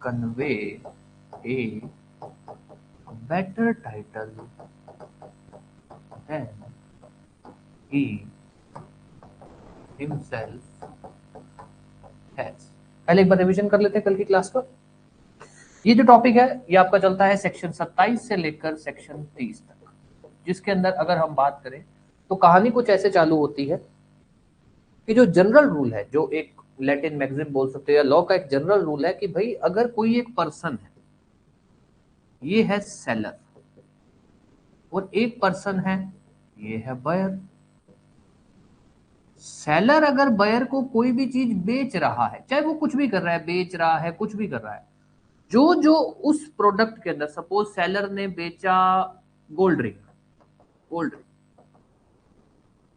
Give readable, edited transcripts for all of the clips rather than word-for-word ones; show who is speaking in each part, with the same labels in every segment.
Speaker 1: convey a better title than he himself has। पहले एक बार revision कर लेते हैं कल की क्लास का। ये जो टॉपिक है ये आपका चलता है सेक्शन 27 से लेकर सेक्शन 30 तक, जिसके अंदर अगर हम बात करें तो कहानी कुछ ऐसे चालू होती है कि जो जनरल रूल है, जो एक लैटिन मैगजिम बोल सकते हैं या लॉ का एक जनरल रूल है कि भाई अगर कोई एक पर्सन है, ये है सेलर, और एक पर्सन है, ये है बायर। सेलर अगर बायर को कोई भी चीज बेच रहा है, चाहे वो कुछ भी कर रहा है, बेच रहा है, कुछ भी कर रहा है, जो जो उस प्रोडक्ट के अंदर, सपोज सेलर ने बेचा गोल्ड रिंग,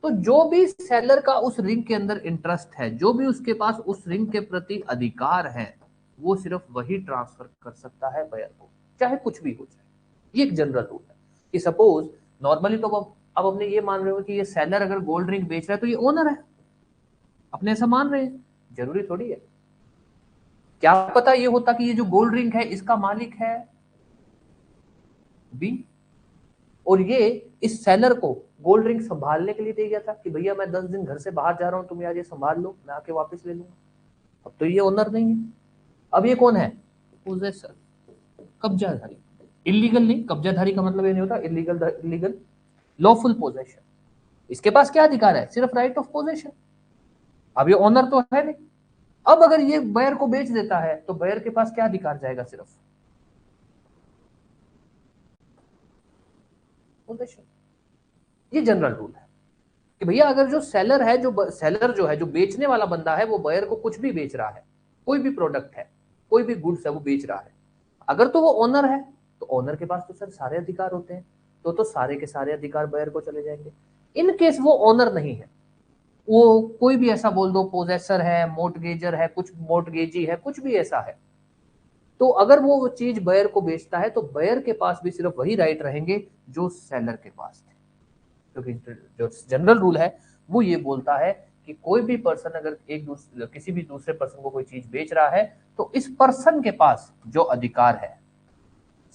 Speaker 1: तो जो भी सेलर का उस रिंग के अंदर इंटरेस्ट है, जो भी उसके पास उस रिंग के प्रति अधिकार है, वो सिर्फ वही ट्रांसफर कर सकता है बायर को, चाहे कुछ भी हो जाए। ये एक जनरल रूल है कि सपोज नॉर्मली तो अब अपने ये मान रहे हो कि ये सेलर अगर गोल्ड रिंग बेच रहा है तो ये ओनर है, अपने ऐसा मान रहे हैं, जरूरी थोड़ी है। क्या पता ये होता कि ये जो गोल्ड रिंग है इसका मालिक है बी, और ये इस सेलर को गोल्ड रिंग संभालने के लिए दे गया था कि भैया मैं 10 दिन घर से बाहर जा रहा हूं, तुम यार ये संभाल लो, मैं आके वापस ले लूंगा। अब तो ये ओनर नहीं है, अब ये कौन है? पोजेसर, कब्जाधारी। इलीगल नहीं, कब्जाधारी का मतलब ये नहीं होता इलीगल, लॉफुल पोजेशन। इसके पास क्या अधिकार है? सिर्फ राइट ऑफ पोजेशन। अब ये ओनर तो है नहीं। अब अगर ये बायर को बेच देता है तो बायर के पास क्या अधिकार जाएगा? सिर्फ पोजेशन। ये जनरल रूल है कि भैया अगर जो सेलर है, जो सेलर जो है, जो बेचने वाला बंदा है, वो बायर को कुछ भी बेच रहा है, कोई भी प्रोडक्ट है, कोई भी गुड्स है वो बेच रहा है, अगर तो वो ओनर है तो ओनर के पास तो सर सारे अधिकार होते हैं, तो सारे के सारे अधिकार बायर को चले जाएंगे। इन केस वो ओनर नहीं है, वो कोई भी ऐसा बोल दो, पोजेसर है, मोर्टगेजर है, कुछ मोर्टगेजी है, कुछ भी ऐसा है, तो अगर वो चीज बायर को बेचता है तो बायर के पास भी सिर्फ वही राइट रहेंगे जो सेलर के पास थे। क्योंकि जो जनरल रूल है वो ये बोलता है कि कोई भी पर्सन अगर किसी भी दूसरे पर्सन को कोई चीज बेच रहा है तो इस पर्सन के पास जो अधिकार है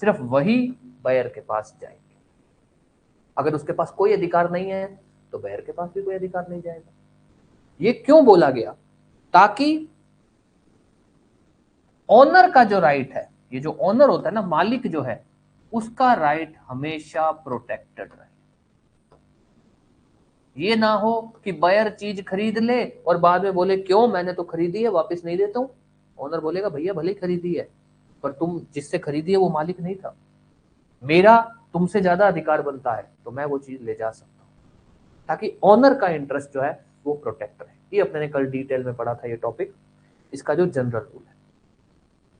Speaker 1: सिर्फ वही बायर के पास जाएंगे। अगर उसके पास कोई अधिकार नहीं है तो बायर के पास भी कोई अधिकार नहीं जाएगा। ये क्यों बोला गया? ताकि ओनर का जो राइट है, ये जो ओनर होता है ना, मालिक जो है, उसका राइट हमेशा प्रोटेक्टेड रहे। ये ना हो कि बायर चीज खरीद ले और बाद में बोले क्यों, मैंने तो खरीदी है, वापस नहीं देता हूं। ओनर बोलेगा भैया भले खरीदी है पर तुम जिससे खरीदी है वो मालिक नहीं था, मेरा तुमसे ज्यादा अधिकार बनता है, तो मैं वो चीज ले जा सकता हूं, ताकि ओनर का इंटरेस्ट जो है वो प्रोटेक्ट रहे। ये अपने ने कल डिटेल में पढ़ा था ये टॉपिक, इसका जो जनरल रूल है।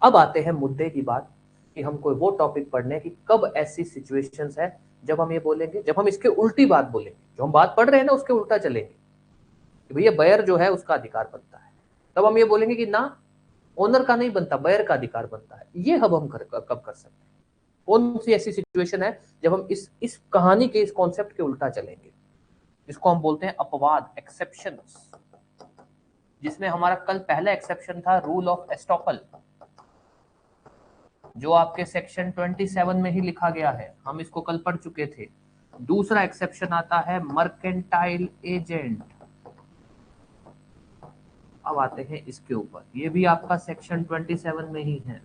Speaker 1: अब आते हैं मुद्दे की बात कि हमको वो टॉपिक पढ़ने की कब ऐसी सिचुएशंस है जब हम ये बोलेंगे, जब हम इसके उल्टी बात बोलेंगे, जो हम बात पढ़ रहे हैं ना उसके उल्टा चलेंगे कि भैया बायर जो है उसका अधिकार बनता है, तब हम ये बोलेंगे कि ना, ओनर का नहीं बनता, बायर का अधिकार बनता है। ये अब हम कब कर सकते हैं? कौन सी ऐसी सिचुएशन है जब हम इस कहानी के, इस कॉन्सेप्ट के उल्टा चलेंगे, जिसको हम बोलते हैं अपवाद, एक्सेप्शंस, जिसमें हमारा कल पहला एक्सेप्शन था रूल ऑफ एस्टॉपल, जो आपके सेक्शन 27 में ही लिखा गया है, हम इसको कल पढ़ चुके थे। दूसरा एक्सेप्शन आता है मर्केंटाइल एजेंट। अब आते हैं इसके ऊपर, ये भी आपका सेक्शन 27 में ही है।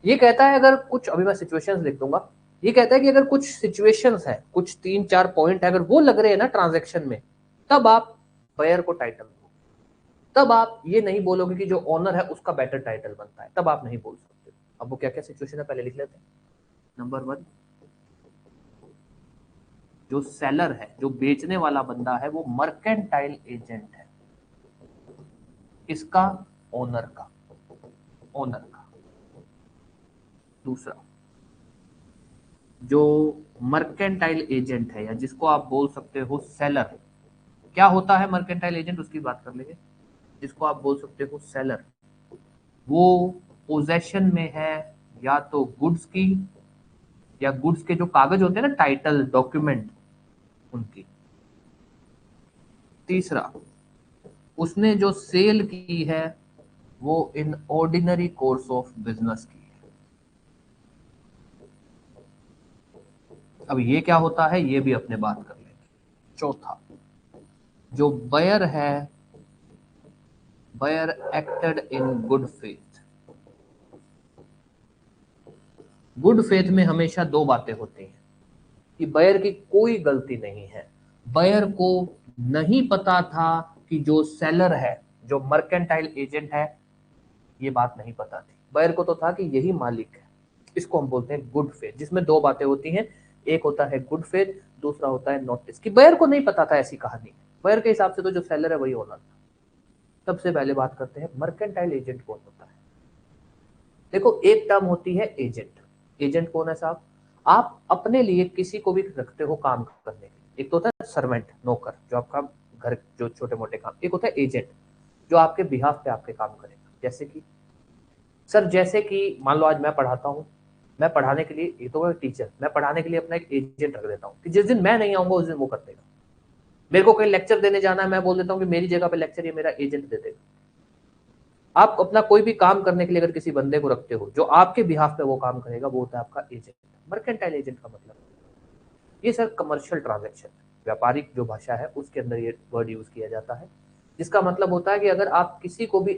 Speaker 1: ये कहता है अगर कुछ, अभी मैं सिचुएशंस लिख दूंगा, ये कहता है कि अगर कुछ सिचुएशंस है, कुछ 3-4 पॉइंट है, अगर वो लग रहे हैं ना ट्रांजैक्शन में, तब आप बायर को टाइटल दो। तब आप ये नहीं बोलोगे कि जो ओनर है उसका बेटर टाइटल बनता है, तब आप नहीं बोल सकते। अब वो क्या क्या सिचुएशन है पहले लिख लेते हैं। नंबर 1, जो सेलर है, जो बेचने वाला बंदा है, वो मर्केंटाइल एजेंट है। इसका? ओनर का। दूसरा, जो मर्केंटाइल एजेंट है या जिसको आप बोल सकते हो सेलर, क्या होता है मर्केंटाइल एजेंट, उसकी बात कर लेंगे। जिसको आप बोल सकते हो सेलर, वो पोजेशन में है या तो गुड्स की या गुड्स के जो कागज होते हैं ना, टाइटल डॉक्यूमेंट, उनकी। तीसरा, उसने जो सेल की है वो in ordinary course of business की है। अब ये क्या होता है ये भी अपने बात कर लेंगे। चौथा, जो बायर है, buyer acted in good faith. Good faith में हमेशा दो बातें होती हैं कि बायर की कोई गलती नहीं है। बायर को नहीं पता था कि जो सेलर है, जो मर्केंटाइल एजेंट है, ये बात नहीं पता थी। बायर को तो था कि यही मालिक है। इसको हम बोलते हैं गुड फेथ, जिसमें दो बातें होती हैं। एक होता है गुड फेथ, दूसरा होता है नोटिस, कि बायर को नहीं पता था ऐसी कहानी। बायर के हिसाब से तो जो सेलर है वही ओनर था। सबसे पहले बात करते हैं मर्केंटाइल एजेंट कौन होता है। देखो, एक टर्म होती है एजेंट। एजेंट कौन है साहब? आप अपने लिए किसी को भी रखते हो काम करने के लिए। एक तो होता है सर्वेंट, नौकर, जो आपका घर जो छोटे मोटे काम। एक होता है एजेंट, जो आपके बिहाफ पे आपके काम करेगा। जैसे कि सर, जैसे कि मान लो आज मैं पढ़ाता हूँ, मैं पढ़ाने के लिए, ये तो मैं टीचर, मैं पढ़ाने के लिए अपना एक एजेंट रख देता हूँ कि जिस दिन मैं नहीं आऊंगा उस दिन वो कर देगा। मेरे को कोई लेक्चर देने जाना है, मैं बोल देता हूँ कि मेरी जगह पे लेक्चर ये मेरा एजेंट दे देगा। आप अपना कोई भी काम करने के लिए अगर किसी बंदे को रखते हो जो आपके बिहाफ पे वो काम करेगा, वो होता है आपका एजेंट। मर्केंटाइल एजेंट का मतलब ये सर कमर्शियल ट्रांजैक्शन, व्यापारिक जो भाषा है उसके अंदर ये वर्ड यूज किया जाता है, जिसका मतलब होता है कि अगर आप किसी को भी,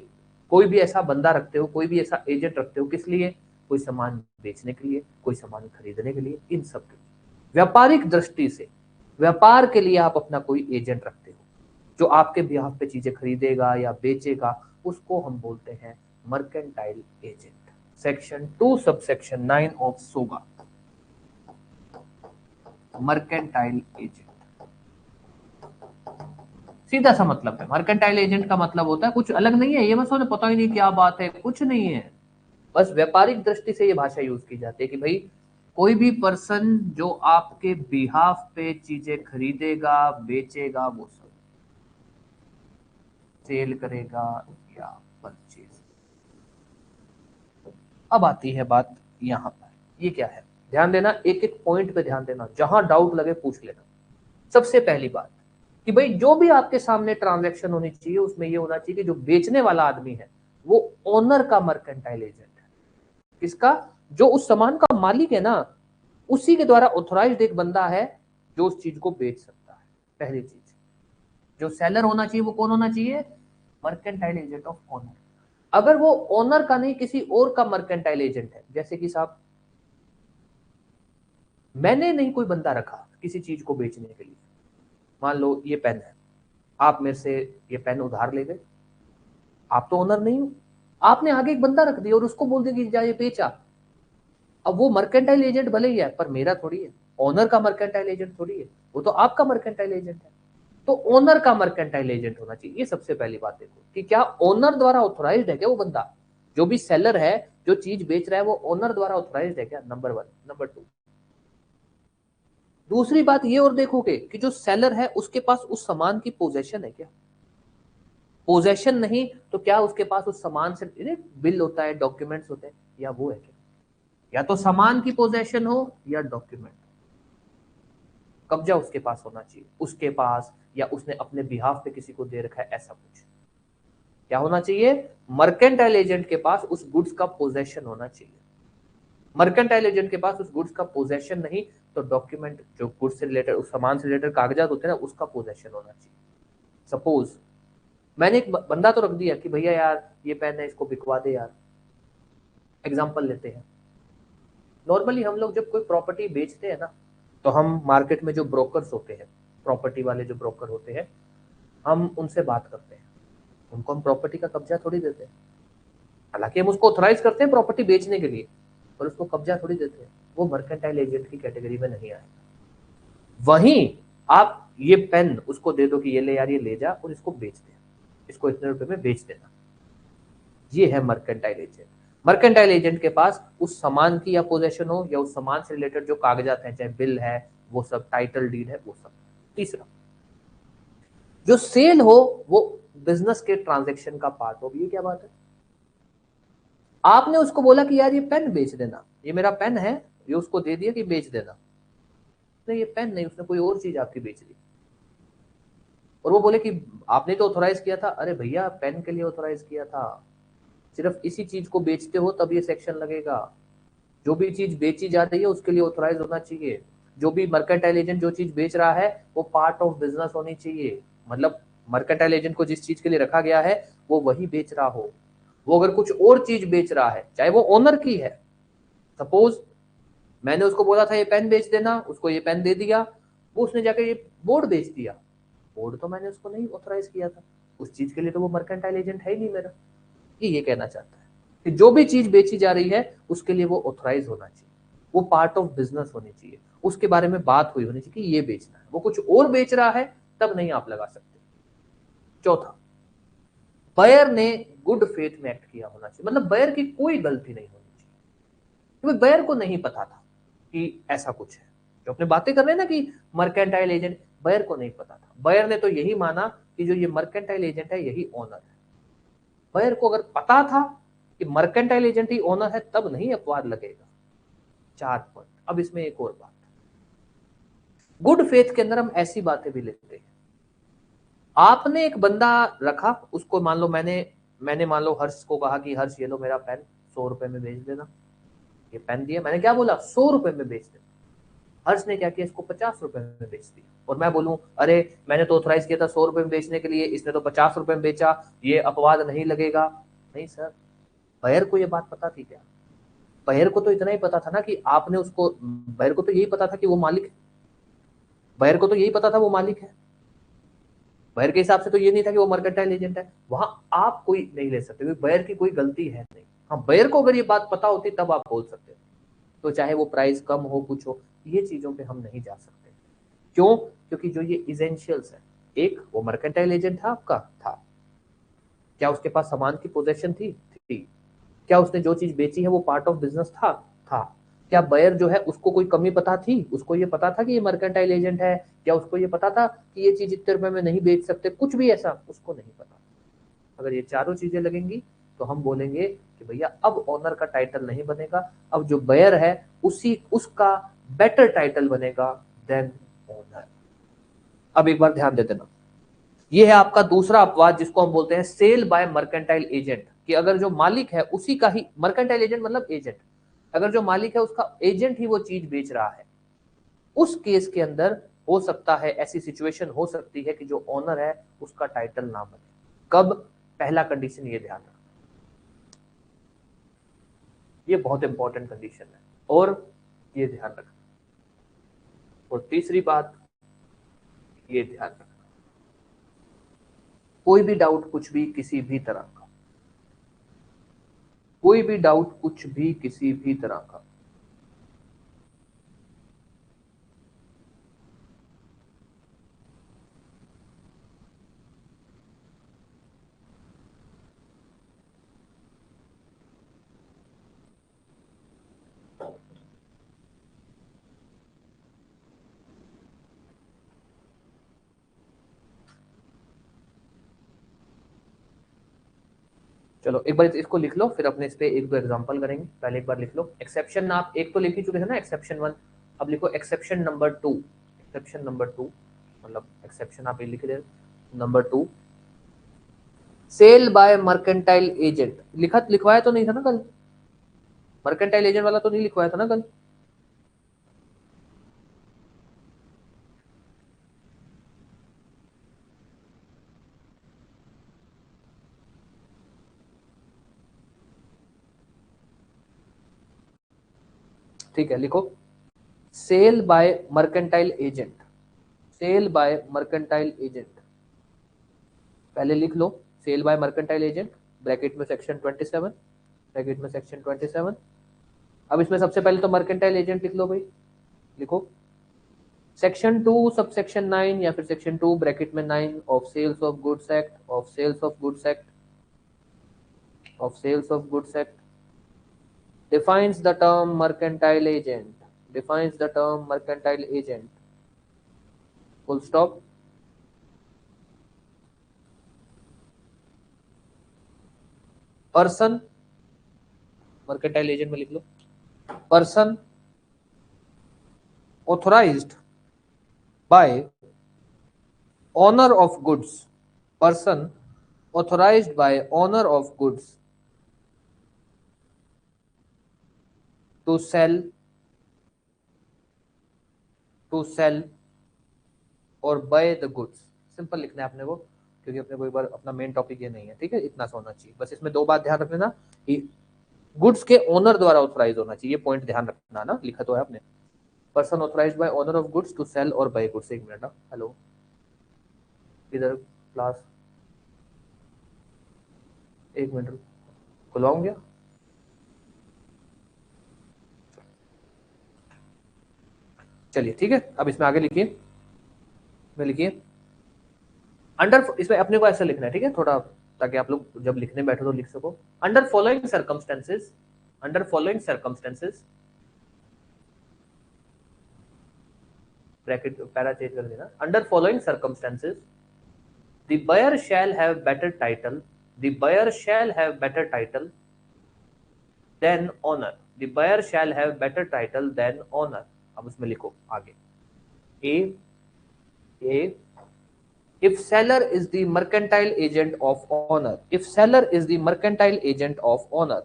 Speaker 1: कोई भी ऐसा बंदा रखते हो, कोई भी ऐसा एजेंट रखते हो, किस लिए? कोई सामान बेचने के लिए, कोई सामान खरीदने के लिए, इन सब के लिए। व्यापारिक दृष्टि से, व्यापार के लिए आप अपना कोई एजेंट रखते हो जो आपके बिहाफ पे चीजें खरीदेगा या बेचेगा, उसको हम बोलते हैं mercantile agent. Section 2 subsection 9 of SOGA, mercantile agent. सीधा सा मतलब है। मर्केंटाइल एजेंट का मतलब होता है, कुछ अलग नहीं है। ये मत सोचो पता ही नहीं क्या बात है, कुछ नहीं है। बस व्यापारिक दृष्टि से ये भाषा यूज की जाती है कि भाई कोई भी पर्सन जो आपके बिहाफ पे चीजें खरीदेगा, बेचेगा, वो सब सेल करेगा या परचेज। अब आती है बात यहां पर, ये क्या है? ध्यान देना, एक एक पॉइंट पे ध्यान देना, जहां डाउट लगे पूछ लेना। सबसे पहली बात कि भाई जो भी आपके सामने ट्रांजैक्शन होनी चाहिए उसमें ये होना चाहिए कि जो बेचने वाला आदमी है वो ओनर का मर्केंटाइल एजेंट है। किसका? जो उस सामान का मालिक है ना, उसी के द्वारा ऑथोराइज्ड एक बंदा है जो उस चीज को बेच सकता है। पहली चीज, जो सेलर होना चाहिए वो कौन होना चाहिए? Mercantile agent of owner. अगर वो ओनर का नहीं, किसी और का मर्केंटाइल एजेंट है, जैसे कि साहब मैंने नहीं कोई बंदा रखा किसी चीज को बेचने के लिए। मान लो ये पेन है, आप मेरे से ये पेन उधार ले गए, आप तो ओनर नहीं हो, आपने आगे एक बंदा रख दिया और उसको बोल दिया कि जा ये बेचा। अब वो मर्केंटाइल एजेंट भले ही है पर मेरा थोड़ी है, ओनर का मर्केंटाइल एजेंट थोड़ी है, वो तो आपका मर्केंटाइल एजेंट है। तो ओनर का मर्केंटाइल एजेंट होना चाहिए। ये सबसे पहली बात देखो कि क्या ओनर द्वारा ऑथोराइज्ड है क्या वो बंदा, जो भी सेलर है, जो चीज बेच रहा है, वो ओनर द्वारा ऑथोराइज्ड है क्या? नंबर 1। नंबर 2, दूसरी बात ये और देखोगे कि जो सेलर है उसके पास उस सामान की पोजेशन है क्या? पोजेशन नहीं तो क्या उसके पास उस सामान से बिल होता है, डॉक्यूमेंट्स होते हैं, या वो है क्या? या तो सामान की पोजेशन हो या डॉक्यूमेंट, कब्जा उसके पास होना चाहिए, उसके पास, या उसने अपने बिहाफ पे किसी को दे रखा है, ऐसा कुछ। क्या होना चाहिए? मर्केंटाइल एजेंट के पास उस गुड्स का पोजेशन होना चाहिए। मर्केंटाइल एजेंट के पास उस गुड्स का पोजेशन नहीं तो डॉक्यूमेंट, जो गुड्स से रिलेटेड, उस सामान से रिलेटेड कागजात होते हैं ना, उसका पोजेशन होना चाहिए। सपोज मैंने एक बंदा तो रख दिया कि भैया यार ये पेन है, इसको बिकवा दे यार। एग्जांपल लेते हैं, नॉर्मली हम लोग जब कोई प्रॉपर्टी बेचते हैं ना, तो हम मार्केट में जो ब्रोकर्स होते हैं, प्रॉपर्टी वाले जो ब्रोकर होते हैं, हम उनसे बात करते हैं। उनको हम प्रॉपर्टी का कब्जा थोड़ी देते हैं, हालांकि हम उसको ऑथराइज करते हैं प्रॉपर्टी बेचने के लिए, पर उसको कब्जा थोड़ी देते हैं। वो मर्केंटाइल एजेंट की कैटेगरी में नहीं आएगा। वहीं आप ये पेन उसको दे दो कि ये ले यार, ये ले जा और इसको बेच दे, इसको इतने रुपए में बेच देना, ये है मर्केंटाइल एजेंट। मर्केंटाइल एजेंट के पास उस सामान की या पोजेशन हो या उस सामान से रिलेटेड जो कागजात हैं, चाहे बिल है, वो सब, टाइटल डीड है, वो सब। तीसरा, जो सेल हो वो बिजनेस के ट्रांजैक्शन का पार्ट हो। ये क्या बात है? आपने उसको बोला कि यार ये पेन बेच देना, ये मेरा पेन है, ये उसको दे दिया कि बेच देना, नहीं ये पेन नहीं, उसने कोई और चीज आपकी बेच दी। और वो बोले कि आपने तो ऑथोराइज किया था। अरे भैया पेन के लिए ऑथोराइज किया था, सिर्फ इसी चीज को बेचते हो तब ये सेक्शन लगेगा। जो भी चीज बेची जा रही है उसके लिए ऑथोराइज होना चाहिए। जो भी मर्केंटाइल एजेंट जो चीज बेच रहा है वो पार्ट ऑफ बिजनेस होनी चाहिए। मतलब मर्केंटाइल एजेंट को जिस चीज के लिए रखा गया है वो वही बेच रहा हो। वो अगर कुछ और चीज बेच रहा है, चाहे वो ओनर की है, सपोज मैंने उसको बोला था ये पेन बेच देना, उसको ये पेन दे दिया, वो उसने जाकर ये बोर्ड बेच दिया। बोर्ड तो मैंने उसको नहीं ऑथराइज किया था, उस चीज के लिए तो वो मर्केंटाइल एजेंट है ही नहीं मेरा। ये कहना चाहता है कि जो भी चीज बेची जा रही है उसके लिए वो ऑथराइज होना चाहिए, वो पार्ट ऑफ बिजनेस होनी चाहिए, उसके बारे में बात हुई होनी चाहिए कि ये बेचना है। वो कुछ और बेच रहा है तब नहीं आप लगा सकते। चौथा, बायर ने गुड फेथ में एक्ट किया होना चाहिए, मतलब बायर की कोई गलती नहीं होनी चाहिए, क्योंकि बायर को नहीं पता था कि ऐसा कुछ है। जो अपने बातें कर रहे हैं ना कि मर्केंटाइल एजेंट, बायर को नहीं पता था। बायर ने तो यही माना कि जो ये मर्केंटाइल एजेंट है यही ओनर है। बायर को अगर पता था कि मर्केंटाइल एजेंट ही ओनर है तब नहीं अपवाद लगेगा। 4 पॉइंट। अब इसमें एक और बात, गुड फेथ के अंदर हम ऐसी बातें भी लिखते हैं। आपने एक बंदा रखा, उसको मान लो मैंने मान लो हर्ष को कहा कि हर्ष ये लो मेरा पेन 100 रुपए में बेच देना। ये पेन दिया, मैंने क्या बोला, 100 रुपए में बेच देना। हर्ष ने क्या किया, इसको 50 रुपए में बेच दिया। और मैं बोलूं अरे मैंने तो ऑथराइज किया था 100 रुपए में बेचने के लिए, इसने तो 50 रुपए में बेचा, ये अपवाद नहीं लगेगा। नहीं सर, बायर को ये बात पता थी क्या? बायर को तो इतना ही पता था ना कि आपने उसको, बायर को तो यही पता था कि वो मालिक है। बायर को तो यही पता था वो मालिक है। बायर के हिसाब से तो ये नहीं था कि वो मर्केंटाइल एजेंट है। वहां आप कोई नहीं ले सकते क्योंकि बायर की कोई गलती है नहीं। हाँ, बायर को अगर ये बात पता होती तब आप बोल सकते, तो चाहे वो प्राइस कम हो कुछ हो, ये चीजों पे हम नहीं जा सकते। क्यों? क्योंकि जो ये इसेंशियल्स है, एक वो मर्केंटाइल एजेंट था आपका, था। क्या उसके पास सामान की पोजेशन थी? क्या उसने जो चीज बेची है वो पार्ट ऑफ बिजनेस था। क्या बायर जो है उसको कोई कमी पता थी? उसको ये पता था कि ये मर्केंटाइल एजेंट है? क्या उसको ये पता था कि ये चीज इतने रुपए में नहीं बेच सकते? कुछ भी ऐसा उसको नहीं पता। अगर ये चारों चीजें लगेंगी तो हम बोलेंगे कि भैया अब ओनर का टाइटल नहीं बनेगा, अब जो बायर है उसी उसका बेटर टाइटल बनेगा देन ओनर। अब एक बार ध्यान दे देना, ये है आपका दूसरा अपवाद जिसको हम बोलते हैं सेल बाय मर्केंटाइल एजेंट। कि अगर जो मालिक है उसी का ही, मर्केंटाइल एजेंट मतलब एजेंट, अगर जो मालिक है उसका एजेंट ही वो चीज बेच रहा है, उस केस के अंदर हो सकता है, ऐसी सिचुएशन हो सकती है कि जो ओनर है उसका टाइटल ना बने। कब? पहला कंडीशन ये ध्यान रखना, ये बहुत इंपॉर्टेंट कंडीशन है और ये ध्यान रखना। और तीसरी बात ये ध्यान रखना, कोई भी डाउट कुछ भी किसी भी तरह का, कोई भी डाउट कुछ भी किसी भी तरह का, चलो एक बार इसको लिख लो, फिर अपने इस पे एक दो एग्जांपल करेंगे। पहले एक बार लिख लो एक्सेप्शन, आप एक तो लिख ही चुके थे ना एक्सेप्शन 1, अब लिखो एक्सेप्शन नंबर 2। एक्सेप्शन नंबर 2 मतलब एक्सेप्शन आप ये लिख रहे number 2, sale by mercantile agent. लिखवाया तो नहीं था ना कल? मर्केंटाइल एजेंट वाला तो नहीं लिखवाया था ना कल? ठीक है, लिखो sale by mercantile agent, sale by mercantile agent. पहले लिख लो sale by mercantile agent, bracket में सेक्शन 27, ब्रैकेट में सेक्शन 27। अब इसमें सबसे पहले तो मर्केंटाइल एजेंट लिख लो भाई, लिखो सेक्शन 2 सब सेक्शन 9 या फिर सेक्शन 2 ब्रैकेट में 9 of sales of goods act, of sales of goods act, of sales of goods act defines the term mercantile agent, defines the term mercantile agent, full stop। Person, mercantile agent में लिख लो person authorised by owner of goods, person authorised by owner of goods to sell और buy the goods. Simple लिखना है अपने को, क्योंकि अपने को एक बार अपना मेन टॉपिक ये नहीं है, ठीक है, इतना सा होना चाहिए बस। इसमें दो बात ध्यान रख लेना कि गुड्स के ओनर द्वारा ऑथराइज होना चाहिए, ये पॉइंट ध्यान रखना ना, लिखा तो है आपने, person authorized by owner of goods to sell और बाय गुड्स। एक मिनट ना, हेलो इधर क्लास, एक मिनट खुलवाऊं क्या? चलिए ठीक है, अब इसमें आगे लिखिए, में लिखिए अंडर, इसमें अपने को ऐसा लिखना है, ठीक है, थोड़ा ताकि आप लोग जब लिखने बैठो तो लिख सको। Under following circumstances, under following circumstances, bracket para change कर देना, under following circumstances the buyer shall have better title, the buyer shall have better title than owner, the buyer shall have better title than owner। अब उसमें लिखो आगे a if seller is the mercantile agent of owner, if seller is the mercantile agent of owner,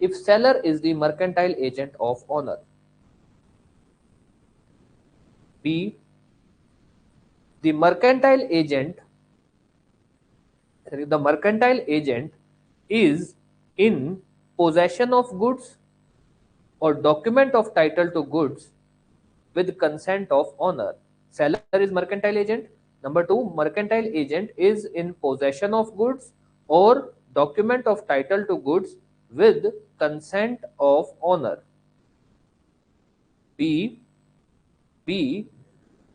Speaker 1: if seller is the mercantile agent of owner। b the mercantile agent, the mercantile agent is in possession of goods or document of title to goods with consent of owner। Seller is mercantile agent. Number two, mercantile agent is in possession of goods or document of title to goods with consent of owner। B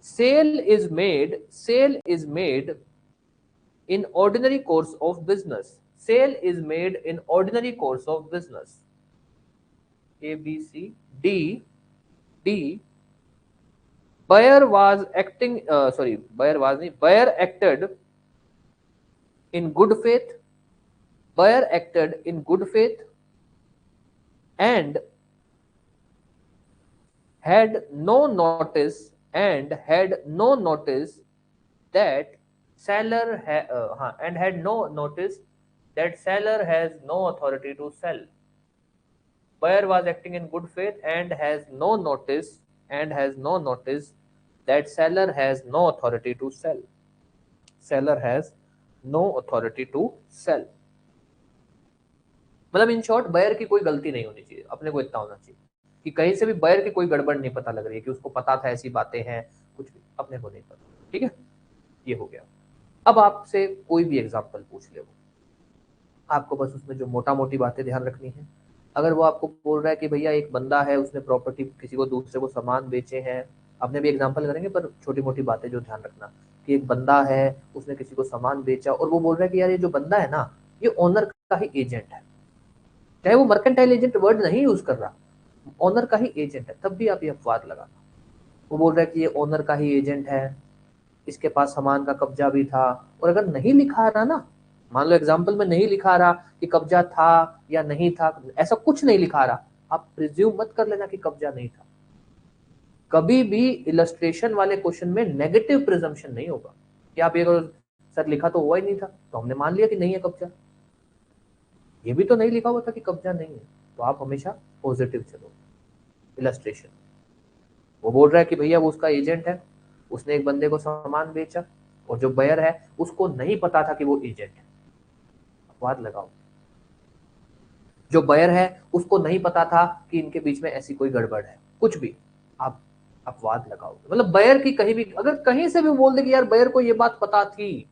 Speaker 1: sale is made in ordinary course of business, sale is made in ordinary course of business। A B C D buyer was acting buyer acted in good faith, buyer acted in good faith and had no notice that seller and had no notice that seller has no authority to sell। Buyer was acting in good faith and has no notice that seller has no authority to sell, seller has no authority to sell। मतलब in short buyer की कोई गलती नहीं होनी चाहिए, अपने को इतना होना चाहिए कि कहीं से भी बायर की कोई गड़बड़ नहीं पता लग रही है कि उसको पता था ऐसी बातें हैं, कुछ भी अपने को नहीं पता, ठीक है, ये हो गया। अब आपसे कोई भी एग्जांपल पूछ ले, वो आपको बस उसमें जो मोटा मोटी बातें ध्यान रखनी है। अगर वो आपको बोल रहा है कि भैया एक बंदा है, उसने प्रॉपर्टी किसी को दूसरे को सामान बेचे हैं, अपने भी एग्जांपल करेंगे पर छोटी मोटी बातें जो ध्यान रखना कि एक बंदा है, उसने किसी को सामान बेचा और वो बोल रहा है कि यार ये जो बंदा है ना, ये ओनर का ही एजेंट है, चाहे वो मर्केंटाइल एजेंट वर्ड नहीं यूज कर रहा, ओनर का ही एजेंट है, तब भी आप ये अपवाद लगाना। वो बोल रहा है कि ये ओनर का ही एजेंट है, इसके पास सामान का कब्जा भी था, और अगर नहीं लिखा रहा ना, मान लो एग्जाम्पल में नहीं लिखा रहा कि कब्जा था या नहीं था, ऐसा कुछ नहीं लिखा रहा, आप प्रिज्यूम मत कर लेना कि कब्जा नहीं था। कभी भी इलस्ट्रेशन वाले क्वेश्चन में नेगेटिव प्रिजम्पशन नहीं होगा कि आप ये सर लिखा तो हुआ ही नहीं था तो हमने मान लिया कि नहीं है कब्जा, ये भी तो नहीं लिखा हुआ था कि कब्जा नहीं है, तो आप हमेशा पॉजिटिव चलो। इलस्ट्रेशन, वो बोल रहा है कि भैया वो उसका एजेंट है, उसने एक बंदे को सामान बेचा और जो बायर है उसको नहीं पता था कि वो एजेंट है, अपवाद लगाओ। जो बायर है उसको नहीं पता था कि इनके बीच में ऐसी कोई गड़बड़ है, कुछ भी आप अपवाद लगाओ। मतलब बायर की कहीं भी अगर कहीं से भी बोल दे कि यार बायर को ये बात पता थी,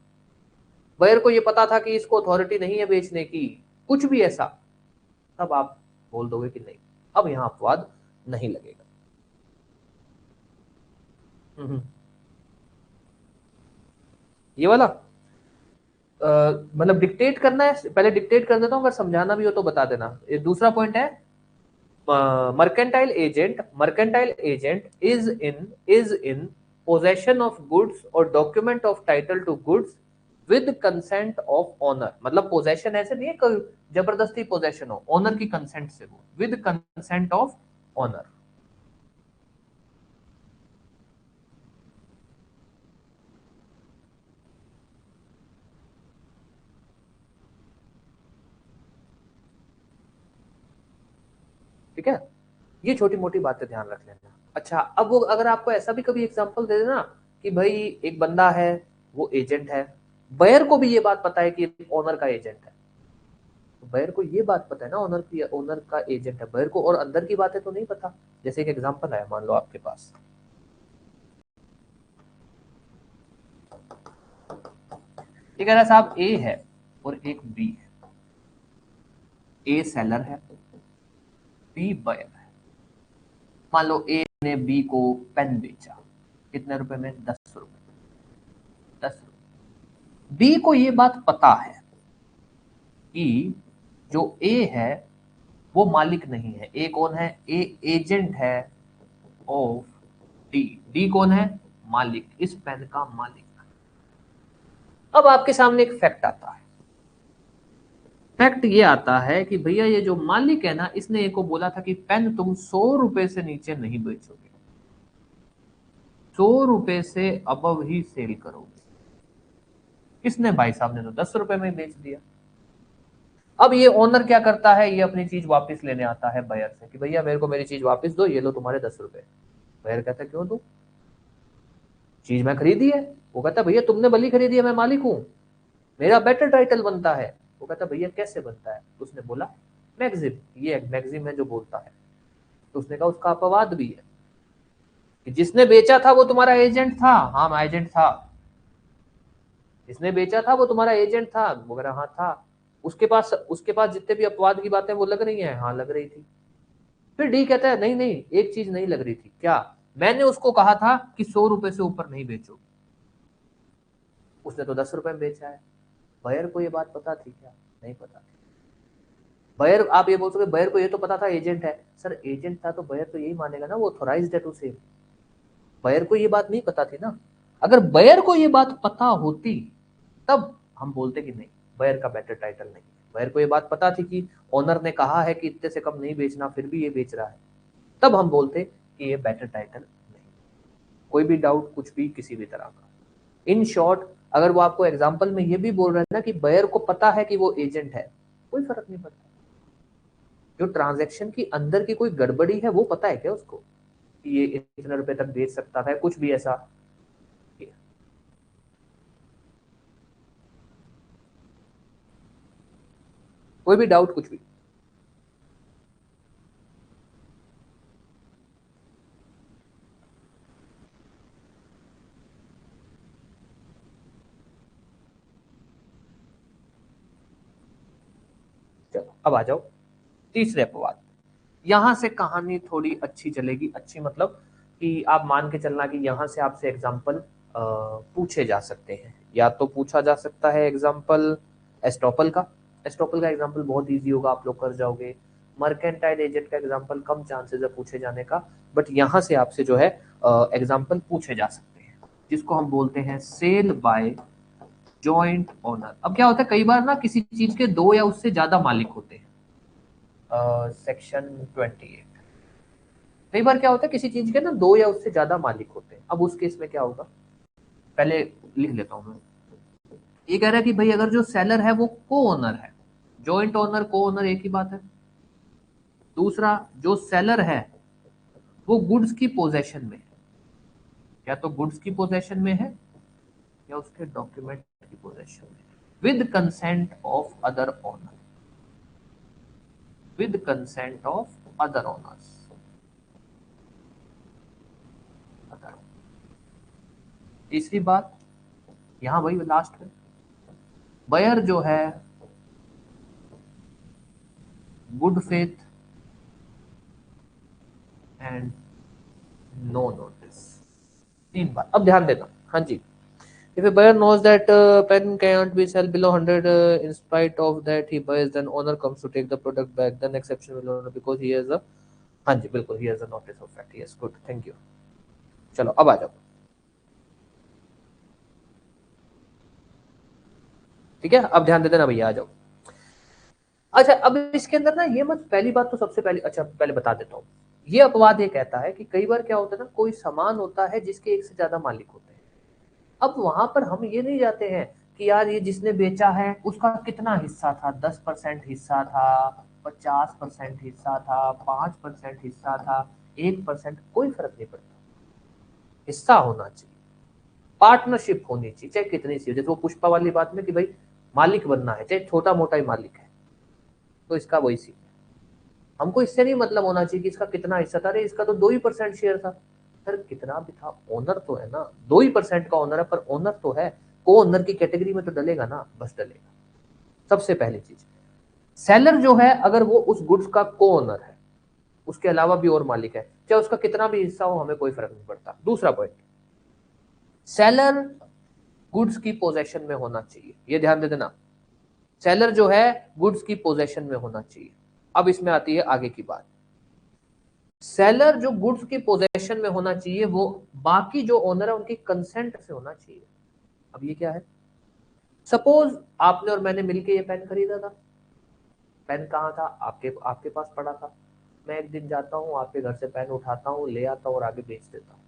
Speaker 1: बायर को ये पता था कि इसको अथॉरिटी नहीं है बेचने की, कुछ भी ऐसा, तब आप बोल दोगे कि नहीं, अब यहां अपवाद नहीं लगेगा। ये वाला मतलब डिक्टेट करना है, पहले डिक्टेट कर देता हूं, अगर समझाना भी हो तो बता देना। ये दूसरा पॉइंट है, mercantile agent is in possession of goods और document of title to goods with consent of owner. मतलब पोजेशन ऐसे नहीं है कोई जबरदस्ती पोजेशन हो, ऑनर की कंसेंट से हो, विद कंसेंट ऑफ ऑनर। ये छोटी मोटी बातें ध्यान रख लेना। अच्छा, अब वो अगर आपको ऐसा भी कभी एग्जांपल दे देना कि भाई एक बंदा है, वो एजेंट है, बायर को भी ये बात पता है कि ओनर का एजेंट है, तो बायर को ये बात पता है ना ओनर का एजेंट है, बायर को और अंदर की बातें तो नहीं पता। जैसे एक एग्जांपल है, मान लो आपके पास ये कह रहा है साहब ए है और एक बी है, ए सेलर है, बी बायर है। मान लो ए ने बी को पेन बेचा, कितने रुपए में? 10 रुपए। 10 रुपए। बी को ये बात पता है कि जो ए है वो मालिक नहीं है। ए कौन है? ए एजेंट है ऑफ डी। डी कौन है? मालिक, इस पेन का मालिक। अब आपके सामने एक फैक्ट आता है। फैक्ट ये आता है कि भैया ये जो मालिक है ना, इसने ए को बोला था कि पेन तुम 100 रुपए से नीचे नहीं बेचोगे, 100 रुपए से अबव ही सेल करोगे। किसने? भाई साहब ने तो 10 रुपए में बेच दिया। अब ये ओनर क्या करता है? ये अपनी चीज वापस लेने आता है बायर से कि भैया मेरे को मेरी चीज वापस दो, ये लो तुम्हारे 10 रुपए। बायर कहता है क्यों दो, चीज मैं खरीदी है। वो कहता है भैया तुमने भली खरीदी है, मैं मालिक हूं, मेरा बेटर टाइटल बनता है। वो कहता है भैया कैसे बनता है? तो उसने बोला मैगजिम, ये मैगजिम है जो बोलता है। तो उसने कहा उसका अपवाद भी है कि जिसने बेचा था वो तुम्हारा एजेंट था। हाँ मैं एजेंट था। जिसने बेचा था वो तुम्हारा एजेंट था। वो कह रहा हाँ था। उसके पास जितने भी अपवाद की बातें वो लग रही हैं। हाँ लग रही थी। फिर डी कहता है नहीं नहीं, एक चीज नहीं लग रही थी। क्या? मैंने उसको कहा था कि 100 रुपए से ऊपर नहीं बेचो, उसने तो 10 रुपए में बेचा है। बायर को ये बात पता थी क्या? नहीं पता थी। बायर, आप ये बोल सकते बायर को ये तो पता था एजेंट है। सर एजेंट था तो बायर तो यही मानेगा ना वो ऑथोराइज्ड है टू सेल। बायर को ये बात नहीं पता थी ना। अगर बायर को ये बात पता होती तब हम बोलते कि नहीं, बायर का बेटर टाइटल नहीं। बायर को ये बात पता थी कि ओनर ने कहा है कि इतने से कम नहीं बेचना, फिर भी ये बेच रहा है, तब हम बोलते कि ये बेटर टाइटल नहीं। कोई भी डाउट कुछ भी किसी भी तरह का। इन शॉर्ट, अगर वो आपको एग्जाम्पल में ये भी बोल रहे हैं ना कि बायर को पता है कि वो एजेंट है, कोई फर्क नहीं पड़ता। जो ट्रांजैक्शन की अंदर की कोई गड़बड़ी है वो पता है क्या उसको कि ये इतने रुपए तक बेच सकता था, कुछ भी ऐसा? कोई भी डाउट कुछ भी? चलो अब आ जाओ तीसरे अपवाद। यहां से कहानी थोड़ी अच्छी चलेगी। अच्छी मतलब कि आप मान के चलना कि यहां से आपसे एग्जाम्पल पूछे जा सकते हैं। या तो पूछा जा सकता है एग्जाम्पल एस्टॉपल का। एस्टॉपल का एग्जाम्पल बहुत इजी होगा, आप लोग कर जाओगे। मर्केंटाइल एजेंट का एग्जाम्पल कम चांसेस है पूछे जाने का, बट यहां से आपसे जो है एग्जाम्पल पूछे जा सकते हैं, जिसको हम बोलते हैं सेल बाय जॉइंट ओनर। अब क्या होता है, कई बार ना किसी चीज के दो या उससे ज्यादा मालिक होते हैं। सेक्शन 28। कई बार क्या होता है किसी चीज के ना दो या उससे ज्यादा मालिक होते हैं। अब उस केस में क्या होगा, पहले लिख लेता हूं मैं। ये कह रहा है कि भाई अगर जो सेलर है वो को ओनर है, जॉइंट ओनर को ओनर एक ही बात है। दूसरा, जो सेलर है वो गुड्स की पोजेशन में है, या तो गुड्स की पोजेशन में है या उसके डॉक्यूमेंट की पोजेशन में, with consent of other owner, with consent of other owners. तीसरी बात, यहां वही लास्ट में, बायर जो है good faith and no notice. तीन बात अब ध्यान देना। हाँ जी, if a buyer knows that pen can't be sell below 100 in spite of that he buys, then owner comes to take the product back, then exception will honor because he has a, हाँ जी बिल्कुल, he has a notice of fact। yes good, thank you। चलो अब आ जाओ। ठीक है, अब ध्यान दे देना भैया, आ जाओ। अच्छा, अब इसके अंदर ना ये मत, पहली बात तो सबसे पहले, अच्छा पहले बता देता हूँ। ये अपवाद ये कहता है कि कई बार क्या होता है ना, कोई सामान होता है जिसके एक से ज्यादा मालिक होते हैं। अब वहां पर हम ये नहीं जाते हैं कि यार ये जिसने बेचा है उसका कितना हिस्सा था, 10% हिस्सा था, 50% हिस्सा था, 5% हिस्सा था, 1%, कोई फर्क नहीं पड़ता, हिस्सा होना चाहिए, पार्टनरशिप होनी चाहिए, चाहे कितनी सी हो। जैसे वो पुष्पा वाली बात में कि भाई मालिक बनना है, चाहे छोटा मोटा ही मालिक है, तो इसका वही सी हमको इससे नहीं मतलब होना चाहिए कि इसका कितना हिस्सा था, अरे इसका तो 2% शेयर था, सर कितना भी था, ओनर तो है ना, 2% का ओनर है, पर ओनर तो है, को ओनर की कैटेगरी में तो डलेगा ना, बस डलेगा। सबसे पहली चीज, सेलर जो है अगर वो उस गुड्स का को ओनर है, उसके अलावा भी और मालिक है, चाहे उसका कितना भी हिस्सा हो, हमें कोई फर्क नहीं पड़ता। दूसरा पॉइंट, सेलर गुड्स की पोजेशन में होना चाहिए, ये ध्यान दे देना, सेलर जो है गुड्स की पोजेशन में होना चाहिए। अब इसमें आती है आगे की बात, सेलर जो गुड्स की पोजेशन में होना चाहिए वो बाकी जो ओनर है उनकी कंसेंट से होना चाहिए। अब ये क्या है, सपोज आपने और मैंने मिलके ये पेन खरीदा था, पेन कहाँ था, आपके आपके पास पड़ा था, मैं एक दिन जाता हूँ आपके घर से पेन उठाता हूँ, ले आता हूँ और आगे बेच देता हूँ।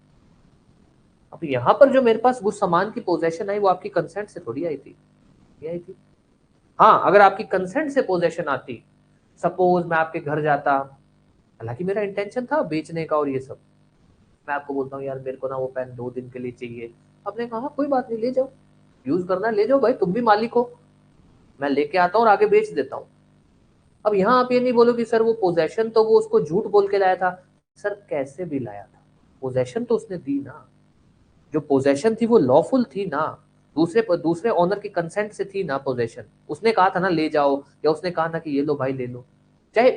Speaker 1: अब यहाँ पर जो मेरे पास उस सामान की पोजेशन आई वो आपकी कंसेंट से थोड़ी आई थी, ये आई थी। हाँ, अगर आपकी कंसेंट से पोजेशन आती, सपोज मैं आपके घर जाता, हालांकि मेरा इंटेंशन था बेचने का और ये सब, मैं आपको बोलता हूँ यार मेरे को ना वो पेन 2 दिन के लिए चाहिए, आपने कहा कोई बात नहीं ले जाओ, यूज करना है ले जाओ भाई, तुम भी मालिक हो, मैं लेके आता हूँ और आगे बेच देता हूँ। अब यहाँ आप ये नहीं बोलो कि सर वो पोजेशन तो वो उसको झूठ बोल के लाया था, सर कैसे भी लाया था, पोजेशन तो उसने दी ना, जो पोजेशन थी वो लॉफुल थी ना, दूसरे दूसरे ओनर की कंसेंट से थी ना पोजेशन, उसने कहा था ना ले जाओ, या उसने कहा ना कि ये लो भाई ले लो, चाहे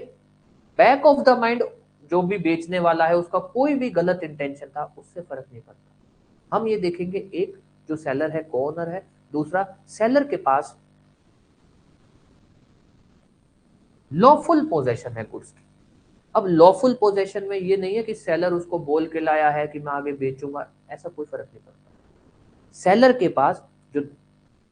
Speaker 1: बैक ऑफ द माइंड जो भी बेचने वाला है उसका कोई भी गलत इंटेंशन था, उससे फर्क नहीं पड़ता। हम ये देखेंगे, एक जो सेलर है को ओनर है, दूसरा सेलर के पास लॉफुल पोजेशन है गुड्स की। अब लॉफुल पोजेशन में ये नहीं है कि सेलर उसको बोल के लाया है कि मैं आगे बेचूंगा, ऐसा कोई फर्क नहीं पड़ता। सेलर के पास जो